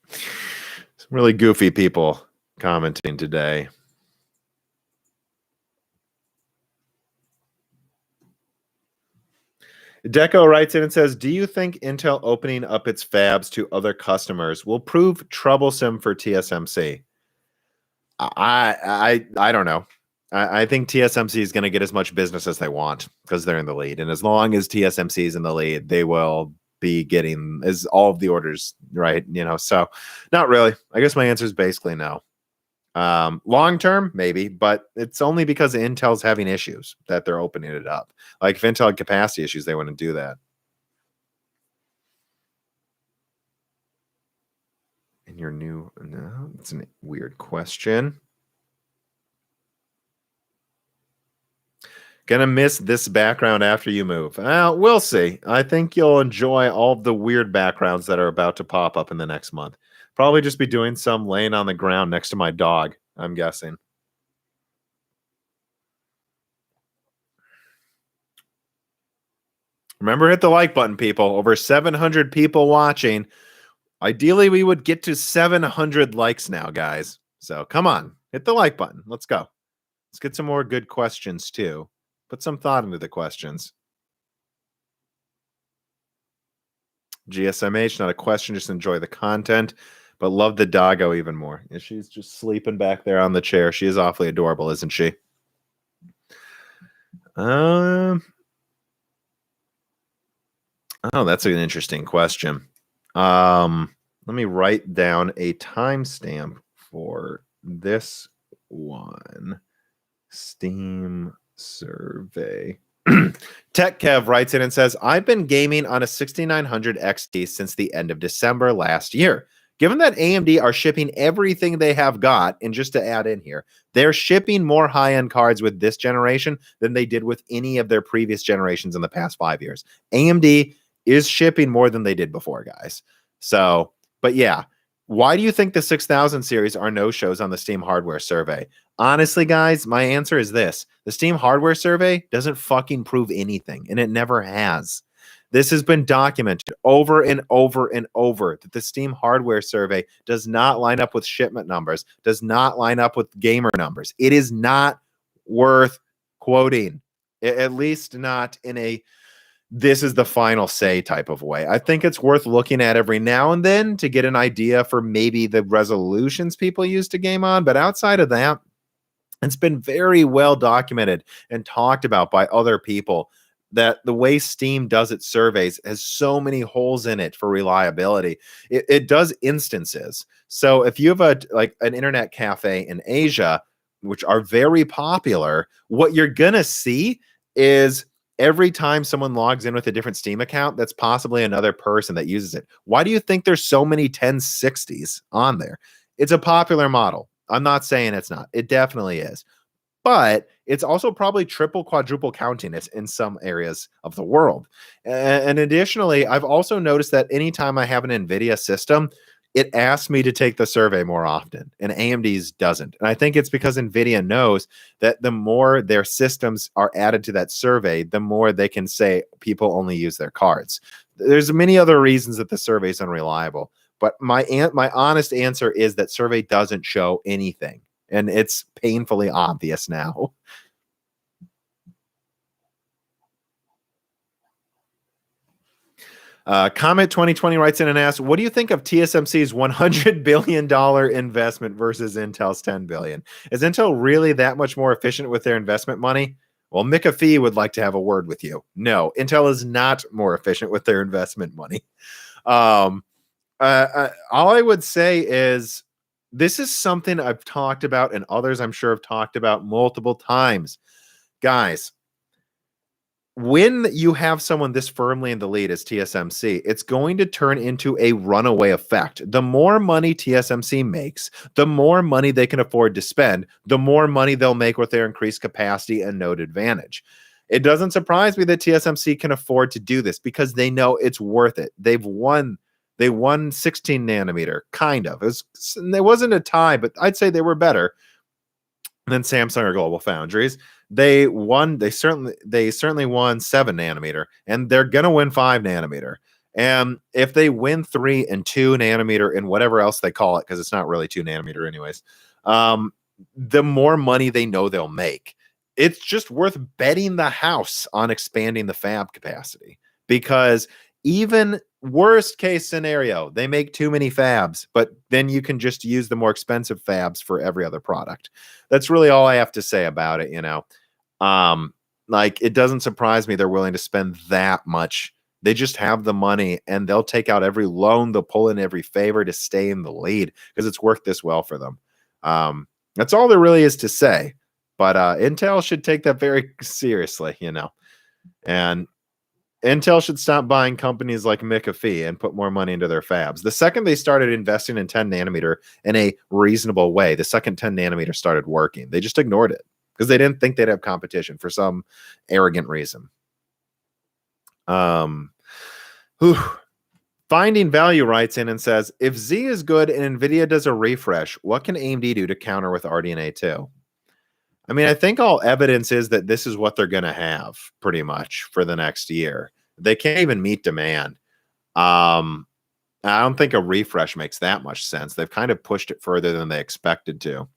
Some really goofy people commenting today. Deco writes in and says, do you think Intel opening up its fabs to other customers will prove troublesome for TSMC? I don't know. I think TSMC is going to get as much business as they want because they're in the lead. And as long as TSMC is in the lead, they will be getting all of the orders, right? So not really. I guess my answer is basically no. Long term, maybe, but it's only because Intel's having issues that they're opening it up. Like if Intel had capacity issues, they wouldn't do that. And your no, it's a weird question. Gonna miss this background after you move. Well, we'll see. I think you'll enjoy all of the weird backgrounds that are about to pop up in the next month. Probably just be doing some laying on the ground next to my dog, I'm guessing. Remember, hit the like button, people. Over 700 people watching. Ideally, we would get to 700 likes now, guys. So come on, hit the like button. Let's go. Let's get some more good questions, too. Put some thought into the questions. GSMH, not a question, just enjoy the content. But love the doggo even more. Yeah, she's just sleeping back there on the chair. She is awfully adorable, isn't she? Oh, that's an interesting question. Let me write down a timestamp for this one. Steam survey. Tech Kev writes in and says, I've been gaming on a 6900 XT since the end of December last year. Given that AMD are shipping everything they have got, and just to add in here, they're shipping more high-end cards with this generation than they did with any of their previous generations in the past 5 years. AMD is shipping more than they did before, guys. So, but yeah, why do you think the 6000 series are no-shows on the Steam hardware survey? Honestly, guys, my answer is this. The Steam hardware survey doesn't fucking prove anything, and it never has. This has been documented over and over and over that the Steam hardware survey does not line up with shipment numbers, does not line up with gamer numbers. It is not worth quoting, at least not in a this is the final say type of way. I think it's worth looking at every now and then to get an idea for maybe the resolutions people use to game on. But outside of that, it's been very well documented and talked about by other people that the way Steam does its surveys has so many holes in it for reliability. It does instances. So if you have an internet cafe in Asia, which are very popular, what you're going to see is every time someone logs in with a different Steam account, that's possibly another person that uses it. Why do you think there's so many 1060s on there? It's a popular model. I'm not saying it's not. It definitely is. but it's also probably triple, quadruple counting it in some areas of the world. And additionally, I've also noticed that anytime I have an NVIDIA system, it asks me to take the survey more often, and AMD's doesn't. And I think it's because NVIDIA knows that the more their systems are added to that survey, the more they can say people only use their cards. There's many other reasons that the survey is unreliable, but my honest answer is that survey doesn't show anything, and it's painfully obvious now. Comet 2020 writes in and asks, what do you think of TSMC's $100 billion investment versus Intel's $10 billion? Is Intel really that much more efficient with their investment money? Well, McAfee would like to have a word with you. No, Intel is not more efficient with their investment money. All I would say is this is something I've talked about, and others I'm sure have talked about multiple times. Guys, when you have someone this firmly in the lead as TSMC, it's going to turn into a runaway effect. The more money TSMC makes, the more money they can afford to spend, the more money they'll make with their increased capacity and node advantage. It doesn't surprise me that TSMC can afford to do this because they know it's worth it. They won 16 nanometer, kind of. It wasn't a tie, but I'd say they were better than Samsung or Global Foundries. They certainly won 7 nanometer, and they're gonna win 5 nanometer. And if they win 3 and 2 nanometer and whatever else they call it, because it's not really 2 nanometer anyways, the more money they know they'll make. It's just worth betting the house on expanding the fab capacity, because even worst case scenario, they make too many fabs, but then you can just use the more expensive fabs for every other product. That's really all I have to say about it, Like, it doesn't surprise me they're willing to spend that much. They just have the money, and they'll take out every loan, they'll pull in every favor to stay in the lead because it's worked this well for them. That's all there really is to say. But Intel should take that very seriously, and Intel should stop buying companies like McAfee and put more money into their fabs. The second they started investing in 10 nanometer in a reasonable way, the second 10 nanometer started working. They just ignored it because they didn't think they'd have competition for some arrogant reason. Finding Value writes in and says, if Z is good and Nvidia does a refresh, what can AMD do to counter with RDNA 2? I mean, I think all evidence is that this is what they're going to have pretty much for the next year. They can't even meet demand. I don't think a refresh makes that much sense. They've kind of pushed it further than they expected to.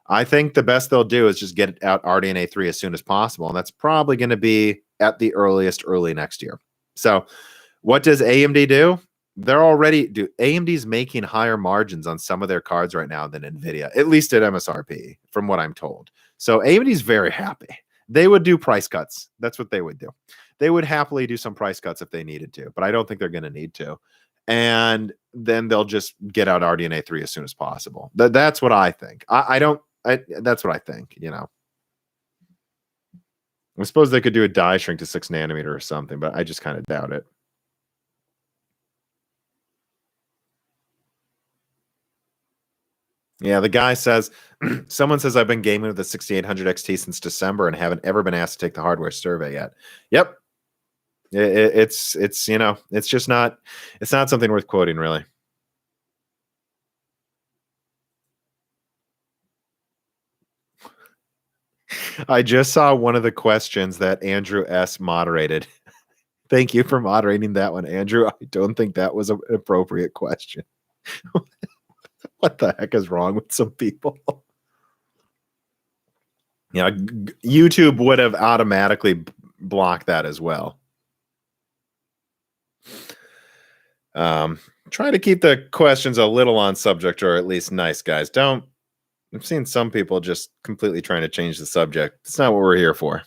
I think the best they'll do is just get out RDNA 3 as soon as possible, and that's probably going to be at the earliest early next year. So what does AMD do? AMD's making higher margins on some of their cards right now than Nvidia, at least at MSRP, from what I'm told. So AMD's very happy. They would do price cuts. That's what they would do. They would happily do some price cuts if they needed to, but I don't think they're going to need to. And then they'll just get out RDNA 3 as soon as possible. That's what I think. That's what I think, I suppose they could do a die shrink to 6 nanometer or something, but I just kind of doubt it. Yeah, the guy says, someone says, I've been gaming with the 6800 XT since December and haven't ever been asked to take the hardware survey yet. Yep. It's just not, it's not something worth quoting, really. I just saw one of the questions that Andrew S. moderated. Thank you for moderating that one, Andrew. I don't think that was an appropriate question. What the heck is wrong with some people? YouTube would have automatically blocked that as well. Try to keep the questions a little on subject, or at least nice, guys. I've seen some people just completely trying to change the subject. It's not what we're here for.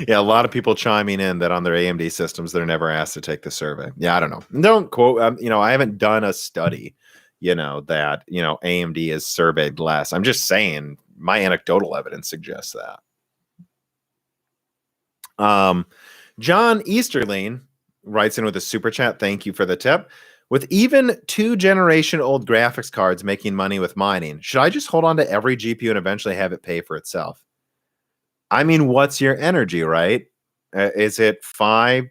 Yeah, a lot of people chiming in that on their AMD systems, they're never asked to take the survey. Yeah, I don't know. Don't quote, I haven't done a study, that, AMD is surveyed less. I'm just saying my anecdotal evidence suggests that. John Easterling writes in with a super chat. Thank you for the tip. With even 2-generation-old graphics cards making money with mining, should I just hold on to every GPU and eventually have it pay for itself? I mean, what's your energy, right? Is it 5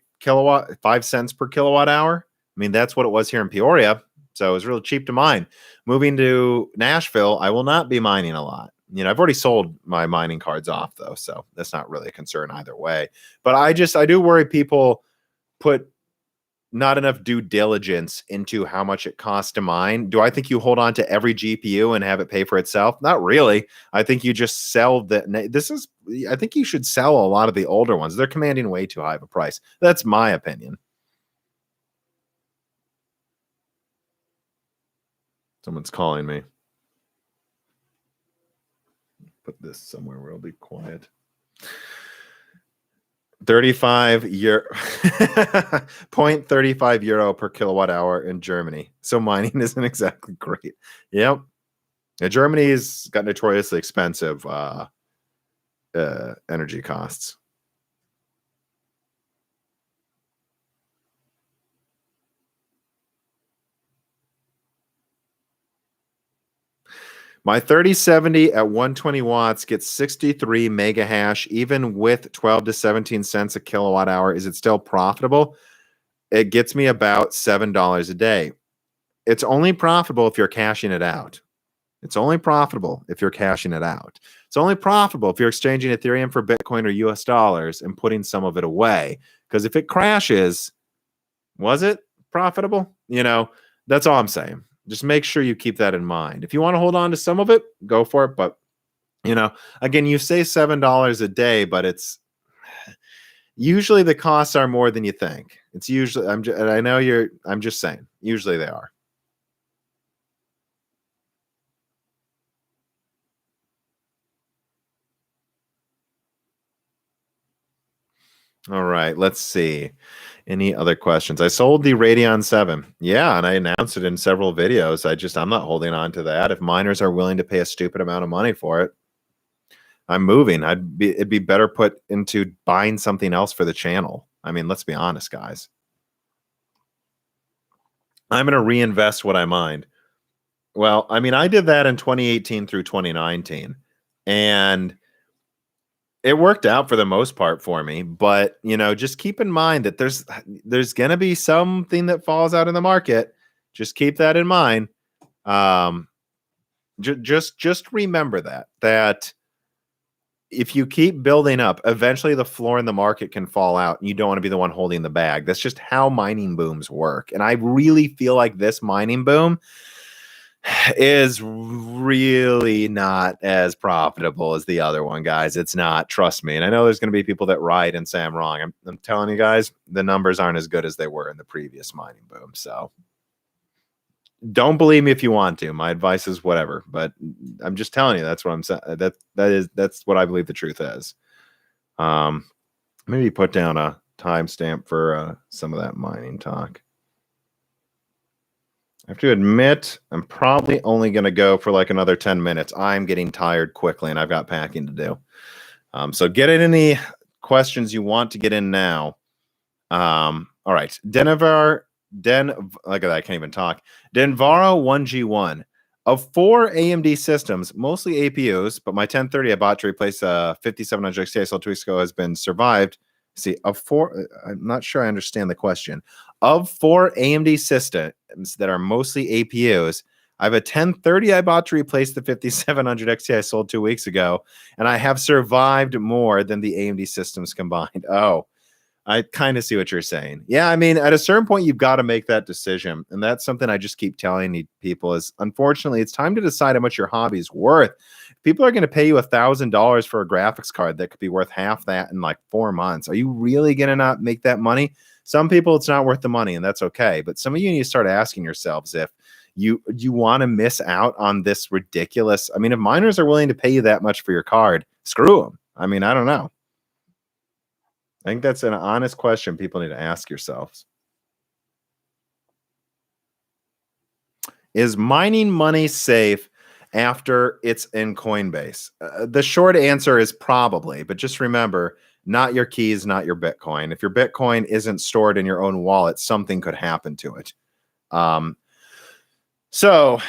cents per kilowatt hour? I mean, that's what it was here in Peoria. So it was really cheap to mine. Moving to Nashville, I will not be mining a lot. I've already sold my mining cards off though, so that's not really a concern either way. But I do worry people put not enough due diligence into how much it costs to mine. Do I think you hold on to every GPU and have it pay for itself? Not really. I think you just sell I think you should sell a lot of the older ones. They're commanding way too high of a price. That's my opinion. Someone's calling me. Put this somewhere where it'll be quiet. 0.35 euro per kilowatt hour in Germany. So mining isn't exactly great. Yep. Yeah, Germany's got notoriously expensive energy costs. My 3070 at 120 watts gets 63 mega hash, even with 12 to 17 cents a kilowatt hour. Is it still profitable? It gets me about $7 a day. It's only profitable if you're cashing it out. It's only profitable if you're cashing it out. It's only profitable if you're exchanging Ethereum for Bitcoin or US dollars and putting some of it away. Because if it crashes, was it profitable? That's all I'm saying. Just make sure you keep that in mind. If you want to hold on to some of it, go for it. But, again, you say $7 a day, but it's usually the costs are more than you think. It's usually, I'm just saying, usually they are. All right, let's see. Any other questions? I sold the Radeon 7. Yeah, and I announced it in several videos. I'm not holding on to that. If miners are willing to pay a stupid amount of money for it, I'm moving. It'd be better put into buying something else for the channel. I mean, let's be honest, guys. I'm going to reinvest what I mined. Well, I mean, I did that in 2018 through 2019, and it worked out for the most part for me. But just keep in mind that there's going to be something that falls out in the market. Just keep that in mind. Just remember that if you keep building up, eventually the floor in the market can fall out. And you don't want to be the one holding the bag. That's just how mining booms work. And I really feel like this mining boom is really not as profitable as the other one, guys. It's not. Trust me. And I know there's going to be people that write and say I'm wrong. I'm telling you guys, the numbers aren't as good as they were in the previous mining boom. So don't believe me if you want to. My advice is whatever, but I'm just telling you that's what I'm saying. That's what I believe the truth is. Maybe put down a timestamp for some of that mining talk. I have to admit, I'm probably only going to go for like another 10 minutes. I'm getting tired quickly, and I've got packing to do. So get in any questions you want to get in now. All right. look at that, I can't even talk. Denvaro 1G1. Of 4 AMD systems, mostly APUs, but my 1030 I bought to replace a 5700 XT I sold 2 weeks ago has been survived. See, of 4, I'm not sure I understand the question. Of 4 AMD systems that are mostly APUs, I have a 1030 I bought to replace the 5700 XT I sold 2 weeks ago, and I have survived more than the AMD systems combined. Oh, I kind of see what you're saying. Yeah, I mean, at a certain point, you've got to make that decision. And that's something I just keep telling people is, unfortunately, it's time to decide how much your hobby's worth. People are going to pay you $1,000 for a graphics card that could be worth half that in like 4 months. Are you really going to not make that money? Some people, it's not worth the money, and that's okay. But some of you need to start asking yourselves if you want to miss out on this ridiculous. I mean, if miners are willing to pay you that much for your card, screw them. I mean, I don't know. I think that's an honest question people need to ask yourselves. Is mining money safe after it's in Coinbase? The short answer is probably, but just remember, not your keys, not your Bitcoin. If your Bitcoin isn't stored in your own wallet, something could happen to it. So,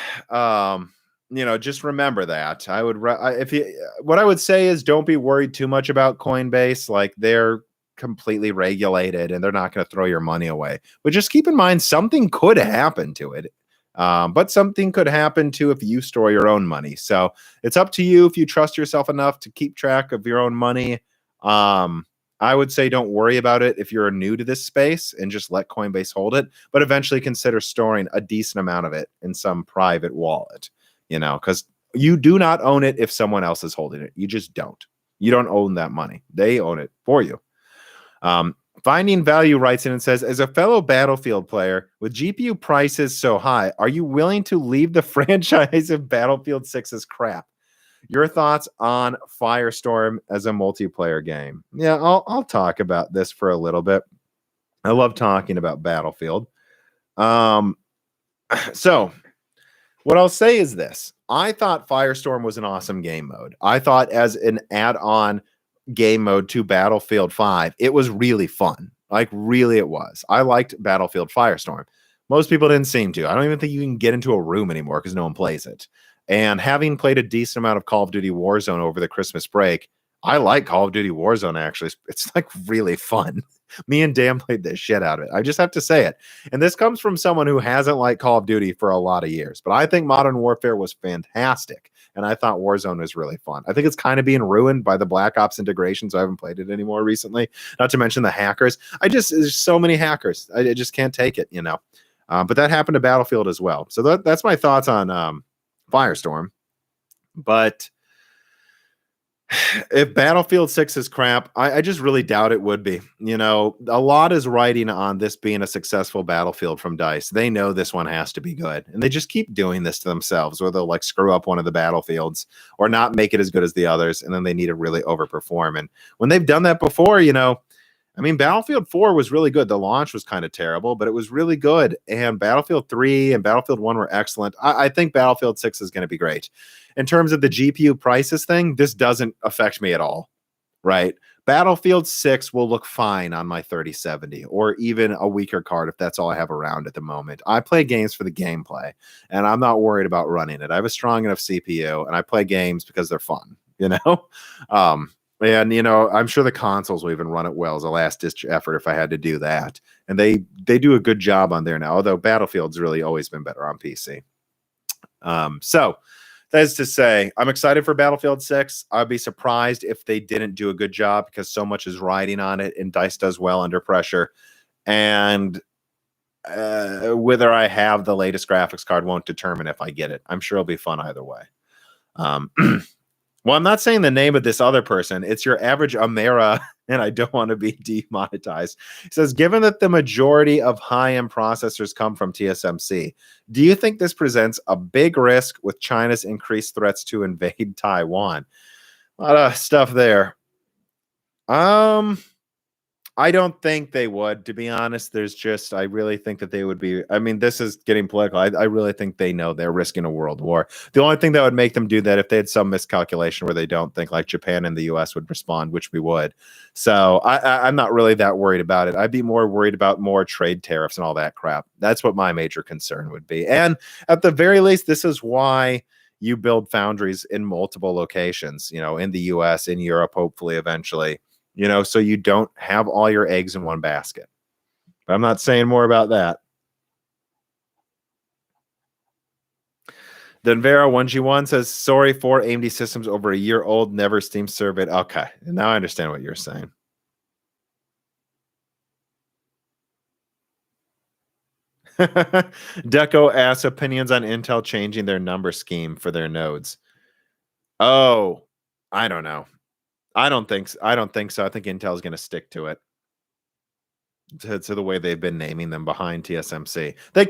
just remember that. I would, what I would say is don't be worried too much about Coinbase. Like, they're completely regulated and they're not going to throw your money away. But just keep in mind, something could happen to it. But something could happen too if you store your own money. So it's up to you if you trust yourself enough to keep track of your own money. I would say don't worry about it if you're new to this space and just let Coinbase hold it, but eventually consider storing a decent amount of it in some private wallet, because you do not own it if someone else is holding it. You just don't. You don't own that money. They own it for you. Finding Value writes in and says, as a fellow Battlefield player, with GPU prices so high, are you willing to leave the franchise if Battlefield 6 is crap? Your thoughts on Firestorm as a multiplayer game? Yeah, I'll talk about this for a little bit. I love talking about Battlefield. So what I'll say is this. I thought Firestorm was an awesome game mode. I thought as an add-on game mode to Battlefield 5, it was really fun. Like, really it was. I liked Battlefield Firestorm. Most people didn't seem to. I don't even think you can get into a room anymore because no one plays it. And having played a decent amount of Call of Duty Warzone over the Christmas break, I like Call of Duty Warzone, actually. It's like really fun. Me and Dan played the shit out of it. I just have to say it. And this comes from someone who hasn't liked Call of Duty for a lot of years. But I think Modern Warfare was fantastic. And I thought Warzone was really fun. I think it's kind of being ruined by the Black Ops integration, so I haven't played it anymore recently. Not to mention the hackers. There's so many hackers. I just can't take it, But that happened to Battlefield as well. So that's my thoughts on Firestorm. But if Battlefield 6 is crap, I just really doubt it would be. A lot is riding on this being a successful Battlefield from DICE. They know this one has to be good. And they just keep doing this to themselves, where they'll like screw up one of the Battlefields or not make it as good as the others. And then they need to really overperform. And when they've done that before, Battlefield 4 was really good. The launch was kind of terrible, but it was really good. And Battlefield 3 and Battlefield 1 were excellent. I think Battlefield 6 is going to be great. In terms of the GPU prices thing, this doesn't affect me at all, right? Battlefield 6 will look fine on my 3070 or even a weaker card if that's all I have around at the moment. I play games for the gameplay, and I'm not worried about running it. I have a strong enough CPU, and I play games because they're fun, And, I'm sure the consoles will even run it well as a last-ditch effort if I had to do that. And they do a good job on there now, although Battlefield's really always been better on PC. So that is to say, I'm excited for Battlefield 6. I'd be surprised if they didn't do a good job because so much is riding on it, and DICE does well under pressure. And whether I have the latest graphics card won't determine if I get it. I'm sure it'll be fun either way. Well, I'm not saying the name of this other person. It's your average Amera, and I don't want to be demonetized. It says, given that the majority of high-end processors come from TSMC, do you think this presents a big risk with China's increased threats to invade Taiwan? A lot of stuff there. I don't think they would, to be honest. I really think that they would be. This is getting political. I really think they know they're risking a world war. The only thing that would make them do that if they had some miscalculation where they don't think like Japan and the US would respond, which we would. So I'm not really that worried about it. I'd be more worried about more trade tariffs and all that crap. That's what my major concern would be. And at the very least, this is why you build foundries in multiple locations, in the US, in Europe, hopefully eventually. So you don't have all your eggs in one basket. But I'm not saying more about that. Denvera 1G1 says, sorry for AMD systems over a year old, never Steam serve it. Okay, now I understand what you're saying. Deco asks opinions on Intel changing their number scheme for their nodes. Oh, I don't know. I don't think so. I think Intel's going to stick to it. To the way they've been naming them behind TSMC. They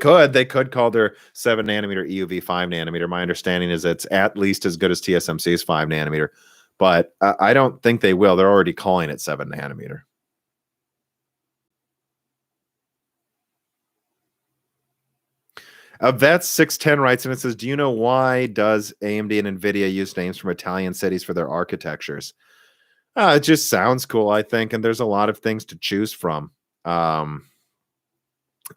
could call their 7 nanometer EUV 5 nanometer. My understanding is it's at least as good as TSMC's 5 nanometer, but I don't think they will. They're already calling it 7 nanometer. That's 610 writes and it says, do you know why does AMD and Nvidia use names from Italian cities for their architectures? It just sounds cool, I think, and there's a lot of things to choose from. I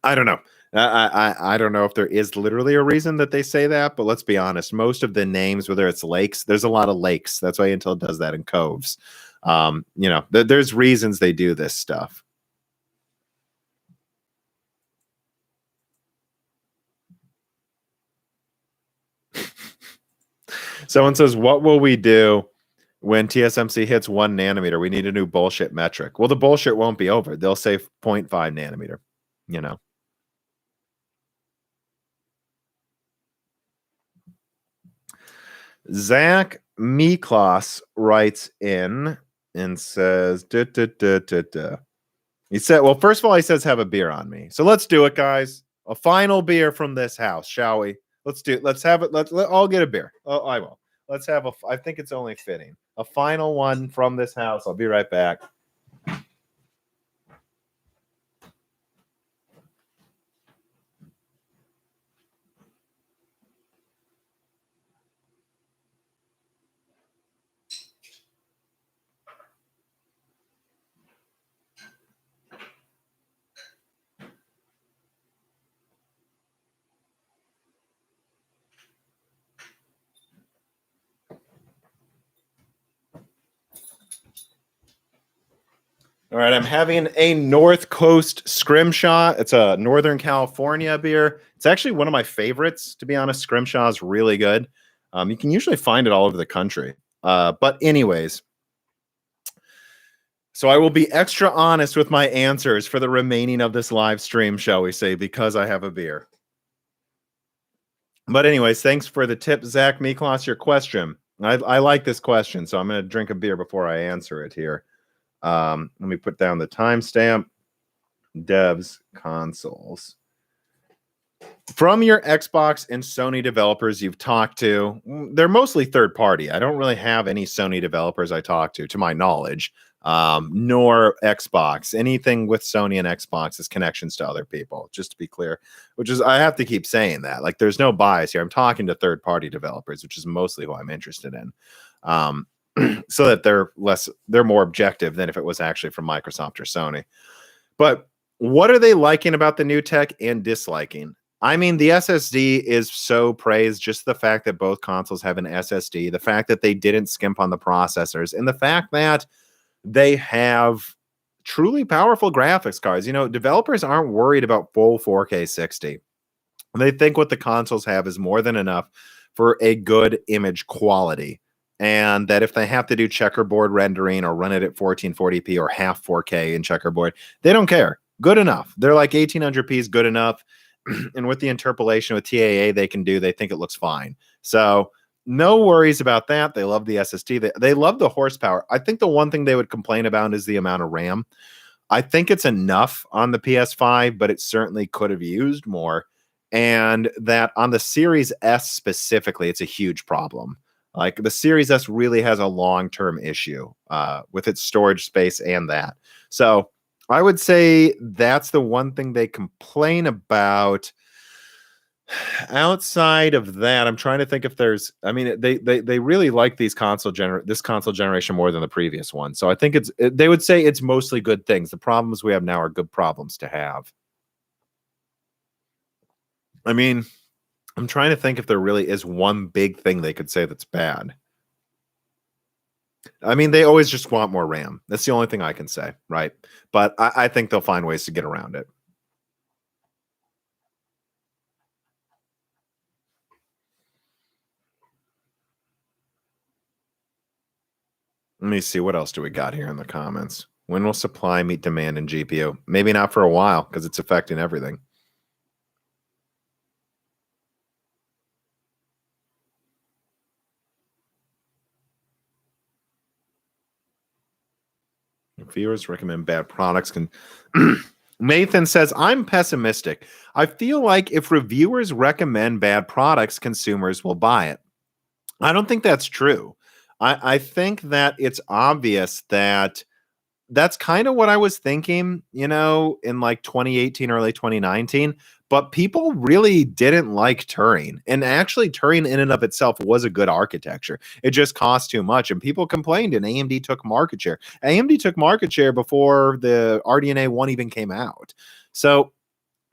don't know. I don't know if there is literally a reason that they say that, but let's be honest. Most of the names, whether it's lakes, there's a lot of lakes. That's why Intel does that in coves. There's reasons they do this stuff. Someone says, "What will we do when TSMC hits 1 nanometer? We need a new bullshit metric." Well, the bullshit won't be over. They'll say 0.5 nanometer. You know. Zach Miklas writes in and says, duh, duh, duh, duh, duh. He said, well, first of all, he says, have a beer on me. So let's do it, guys. A final beer from this house, shall we? Let's have it. Let's all get a beer. Oh, I will. Let's have I think it's only fitting. A final one from this house. I'll be right back. All right, I'm having a North Coast Scrimshaw. It's a Northern California beer. It's actually one of my favorites, to be honest. Scrimshaw is really good. You can usually find it all over the country. But anyways, so I will be extra honest with my answers for the remaining of this live stream, shall we say, because I have a beer. But anyways, thanks for the tip, Zach Miklas, your question. I like this question, so I'm going to drink a beer before I answer it here. Let me put down the timestamp. Devs consoles. From your Xbox and Sony developers you've talked to, they're mostly third party. I don't really have any Sony developers I talk to my knowledge, nor Xbox. Anything with Sony and Xbox is connections to other people, just to be clear, which is, I have to keep saying that. Like, there's no bias here. I'm talking to third party developers, which is mostly who I'm interested in. So that they're more objective than if it was actually from Microsoft or Sony. But what are they liking about the new tech and disliking? I mean, the SSD is so praised. Just the fact that both consoles have an SSD, the fact that they didn't skimp on the processors, and the fact that they have truly powerful graphics cards. Developers aren't worried about full 4K 60. They think what the consoles have is more than enough for a good image quality. And that if they have to do checkerboard rendering or run it at 1440p or half 4K in checkerboard, they don't care. Good enough. They're like 1800p is good enough. And with the interpolation with TAA they can do, they think it looks fine. So no worries about that. They love the SSD. They love the horsepower. I think the one thing they would complain about is the amount of RAM. I think it's enough on the PS5, but it certainly could have used more. And that on the Series S specifically, it's a huge problem. Like, the Series S really has a long-term issue with its storage space and that. So I would say that's the one thing they complain about. Outside of that, I'm trying to think if there's. I mean, they really like this console generation more than the previous one. So I think they would say it's mostly good things. The problems we have now are good problems to have. I mean, I'm trying to think if there really is one big thing they could say that's bad. I mean, they always just want more RAM. That's the only thing I can say, right? But I think they'll find ways to get around it. Let me see. What else do we got here in the comments? When will supply meet demand in GPU? Maybe not for a while because it's affecting everything. Viewers recommend bad products. Nathan says, I'm pessimistic. I feel like if reviewers recommend bad products, consumers will buy it. I don't think that's true. I think that it's obvious that that's kind of what I was thinking, in like 2018, early 2019. but people really didn't like Turing. And actually, Turing in and of itself was a good architecture. It just cost too much, and people complained, and AMD took market share. AMD took market share before the RDNA 1 even came out. So,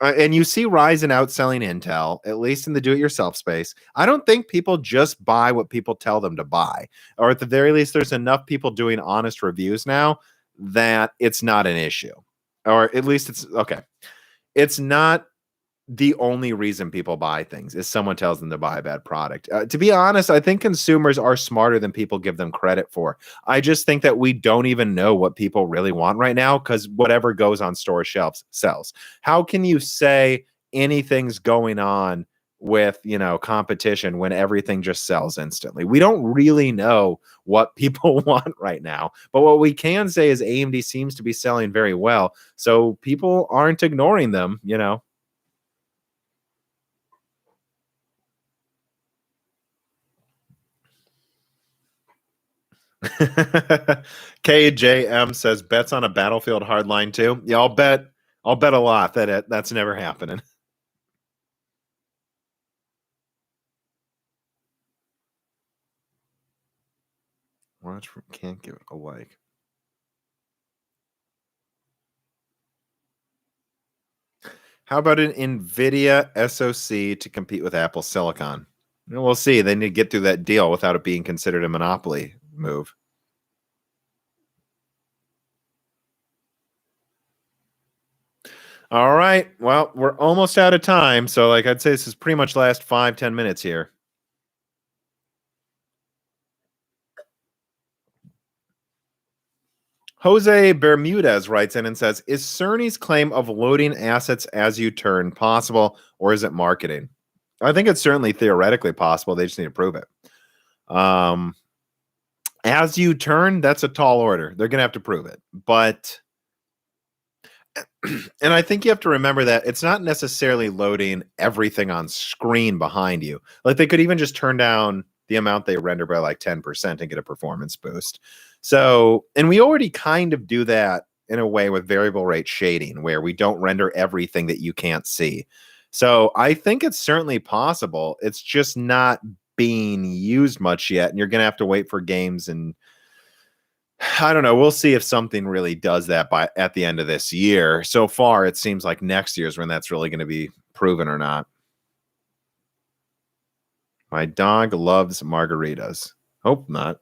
and you see Ryzen outselling Intel, at least in the do-it-yourself space. I don't think people just buy what people tell them to buy, or at the very least, there's enough people doing honest reviews now that it's not an issue, or at least it's okay. It's not the only reason people buy things is someone tells them to buy a bad product. To be honest, I think consumers are smarter than people give them credit for. I just think that we don't even know what people really want right now because whatever goes on store shelves sells. How can you say anything's going on with, you know, competition when everything just sells instantly? We don't really know what people want right now. But what we can say is AMD seems to be selling very well. So people aren't ignoring them, you know. KJM says bets on a Battlefield Hardline 2. Yeah, I'll bet a lot that that's never happening. Watch from can't give it a like. How about an Nvidia SoC to compete with Apple Silicon? We'll see. They need to get through that deal without it being considered a monopoly move. All right. Well, we're almost out of time. So, like, I'd say this is pretty much last 5-10 minutes here. Jose Bermudez writes in and says, is Cerny's claim of loading assets as you turn possible, or is it marketing? I think it's certainly theoretically possible. They just need to prove it. As you turn, that's a tall order. They're going to have to prove it. But and I think you have to remember that it's not necessarily loading everything on screen behind you. Like they could even just turn down the amount they render by like 10% and get a performance boost. So, and we already kind of do that in a way with variable rate shading where we don't render everything that you can't see. So I think it's certainly possible. It's just not being used much yet. And you're going to have to wait for games and I don't know. We'll see if something really does that by at the end of this year. So far, it seems like next year's when that's really going to be proven or not. My dog loves margaritas. Hope not.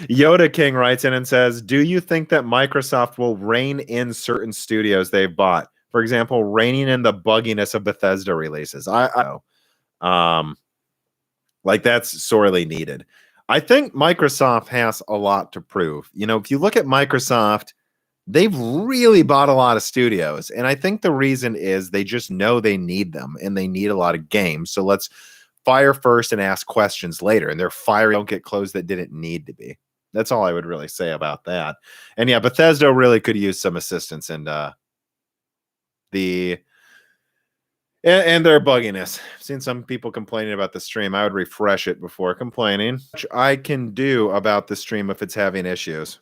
Yoda King writes in and says, do you think that Microsoft will rein in certain studios they've bought? For example, reining in the bugginess of Bethesda releases. I know. Like that's sorely needed. I think Microsoft has a lot to prove. You know, if you look at Microsoft, they've really bought a lot of studios. And I think the reason is they just know they need them and they need a lot of games. So let's fire first and ask questions later. And their fire don't get closed that didn't need to be. That's all I would really say about that. And yeah, Bethesda really could use some assistance in the and their bugginess. I've seen some people complaining about the stream. I would refresh it before complaining. Which I can do about the stream if it's having issues.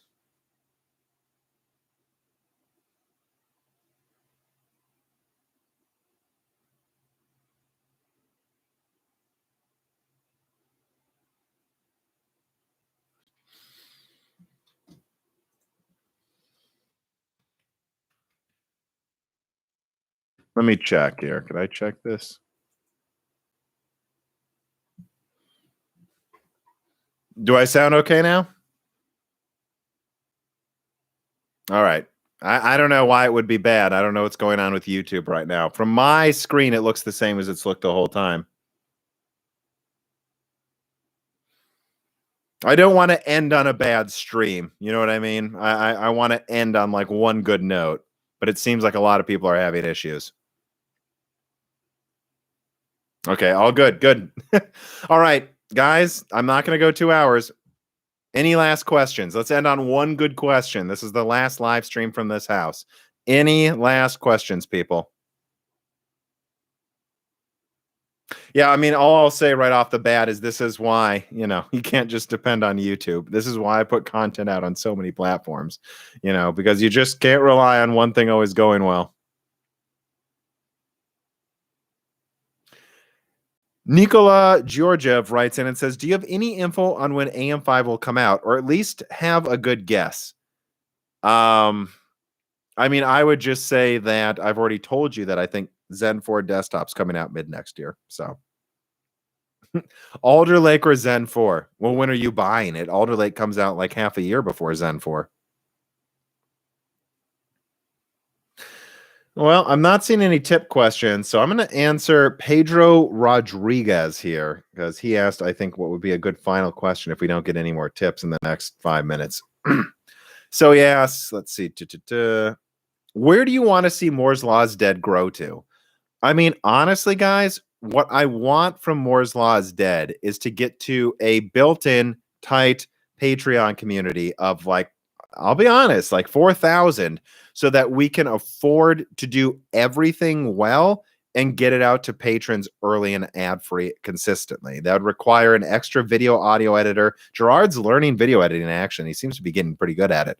Let me check here. Could I check this? Do I sound okay now? All right. I don't know why it would be bad. I don't know what's going on with YouTube right now. From my screen, it looks the same as it's looked the whole time. I don't want to end on a bad stream. You know what I mean? I want to end on like one good note, but it seems like a lot of people are having issues. Okay, all good. Good. All right, guys, I'm not going to go 2 hours. Any last questions? Let's end on one good question. This is the last live stream from this house. Any last questions, people? Yeah, I mean, all I'll say right off the bat is this is why, you can't just depend on YouTube. This is why I put content out on so many platforms, because you just can't rely on one thing always going well. Nikola Georgiev writes in and says, do you have any info on when AM5 will come out, or at least have a good guess? I mean, I would just say that I've already told you that I think Zen 4 desktop's coming out mid next year. So Alder Lake or Zen 4? Well, when are you buying it? Alder Lake comes out like half a year before Zen 4. Well, I'm not seeing any tip questions, so I'm going to answer Pedro Rodriguez here because he asked, I think, what would be a good final question if we don't get any more tips in the next 5 minutes. So he asks, let's see, where do you want to see Moore's Law is Dead grow to? I mean, honestly, guys, what I want from Moore's Law is Dead is to get to a built-in, tight Patreon community of, like, I'll be honest, like 4,000, so that we can afford to do everything well and get it out to patrons early and ad-free consistently. That would require an extra video audio editor. Gerard's learning video editing, actually. He seems to be getting pretty good at it.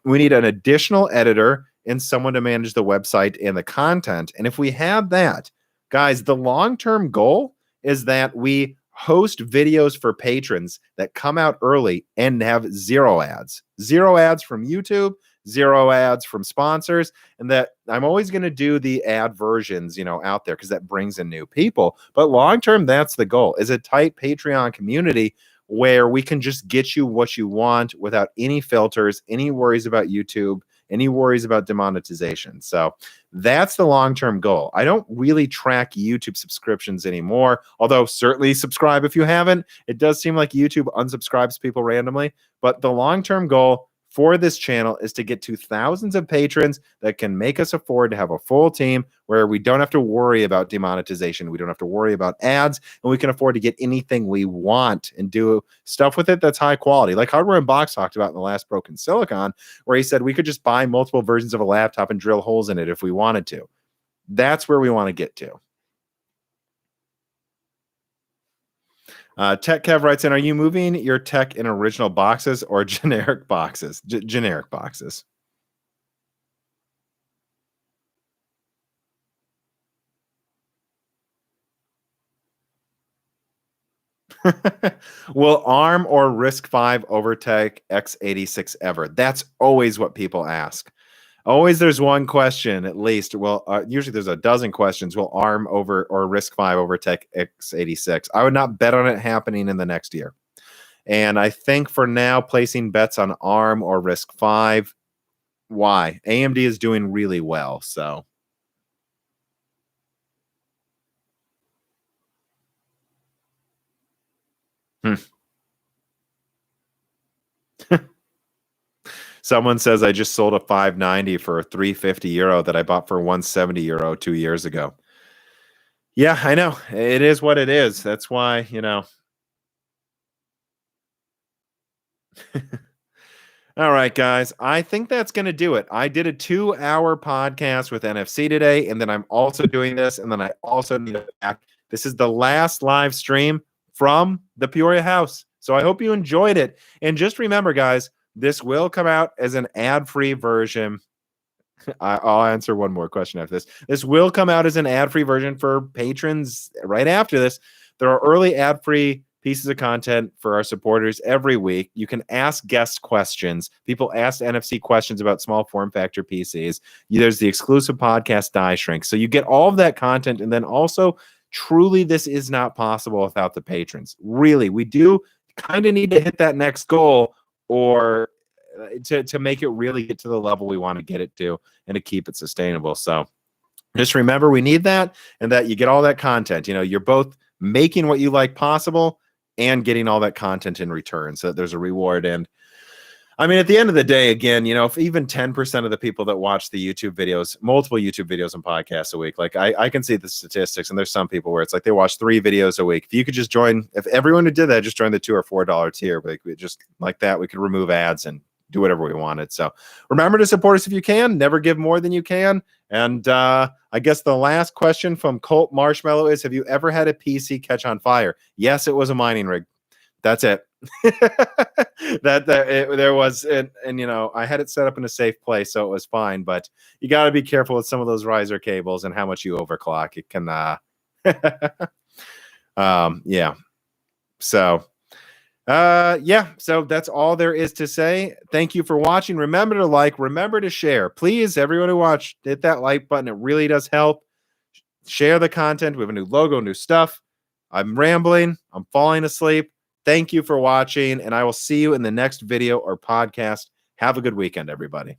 We need an additional editor and someone to manage the website and the content. And if we have that, guys, the long-term goal is that we host videos for patrons that come out early and have zero ads. Zero ads from YouTube, zero ads from sponsors, and that I'm always going to do the ad versions, out there because that brings in new people. But long-term, that's the goal, is a tight Patreon community where we can just get you what you want without any filters, any worries about YouTube, any worries about demonetization. So that's the long-term goal. I don't really track YouTube subscriptions anymore, although certainly subscribe if you haven't. It does seem like YouTube unsubscribes people randomly, but the long-term goal for this channel is to get to thousands of patrons that can make us afford to have a full team where we don't have to worry about demonetization. We don't have to worry about ads, and we can afford to get anything we want and do stuff with it that's high quality. Like Hardware and Box talked about in the last Broken Silicon, where he said we could just buy multiple versions of a laptop and drill holes in it if we wanted to. That's where we want to get to. Tech Kev writes in, are you moving your tech in original boxes or generic boxes? Generic boxes. Will ARM or RISC-V overtake x86 ever? That's always what people ask. Always there's one question at least. Well, usually there's a dozen questions. Will ARM or RISC-V overtake x86? I would not bet on it happening in the next year. And I think for now, placing bets on ARM or RISC-V. Why? AMD is doing really well, so. Someone says I just sold a 590 for 350 euro that I bought for 170 euro 2 years ago. Yeah, I know. It is what it is. That's why, All right, guys. I think that's going to do it. I did a 2-hour podcast with NFC today, and then I'm also doing this, and then I also need it back. This is the last live stream from the Peoria house. So I hope you enjoyed it. And just remember, guys, this will come out as an ad-free version. I'll answer one more question after this. This will come out as an ad-free version for patrons right after this. There are early ad-free pieces of content for our supporters every week. You can ask guest questions. People ask NFC questions about small form factor PCs. There's the exclusive podcast Die Shrink. So you get all of that content. And then also, truly, this is not possible without the patrons. Really, we do kind of need to hit that next goal or to make it really get to the level we want to get it to and to keep it sustainable. So just remember, we need that, and that you get all that content. You're both making what you like possible and getting all that content in return so that there's a reward. And I mean, at the end of the day, again, if even 10% of the people that watch the YouTube videos, multiple YouTube videos and podcasts a week, like I can see the statistics, and there's some people where it's like they watch 3 videos a week. If you could just join, if everyone who did that just joined the $2 or $4 tier, like we just like that, we could remove ads and do whatever we wanted. So remember to support us if you can. Never give more than you can. And I guess the last question from Colt Marshmallow is, have you ever had a PC catch on fire? Yes, it was a mining rig. That's it. There was, and you know, I had it set up in a safe place, so it was fine. But you got to be careful with some of those riser cables and how much you overclock. It can, yeah. So, yeah. So that's all there is to say. Thank you for watching. Remember to like. Remember to share. Please, everyone who watched, hit that like button. It really does help. Share the content. We have a new logo, new stuff. I'm rambling. I'm falling asleep. Thank you for watching, and I will see you in the next video or podcast. Have a good weekend, everybody.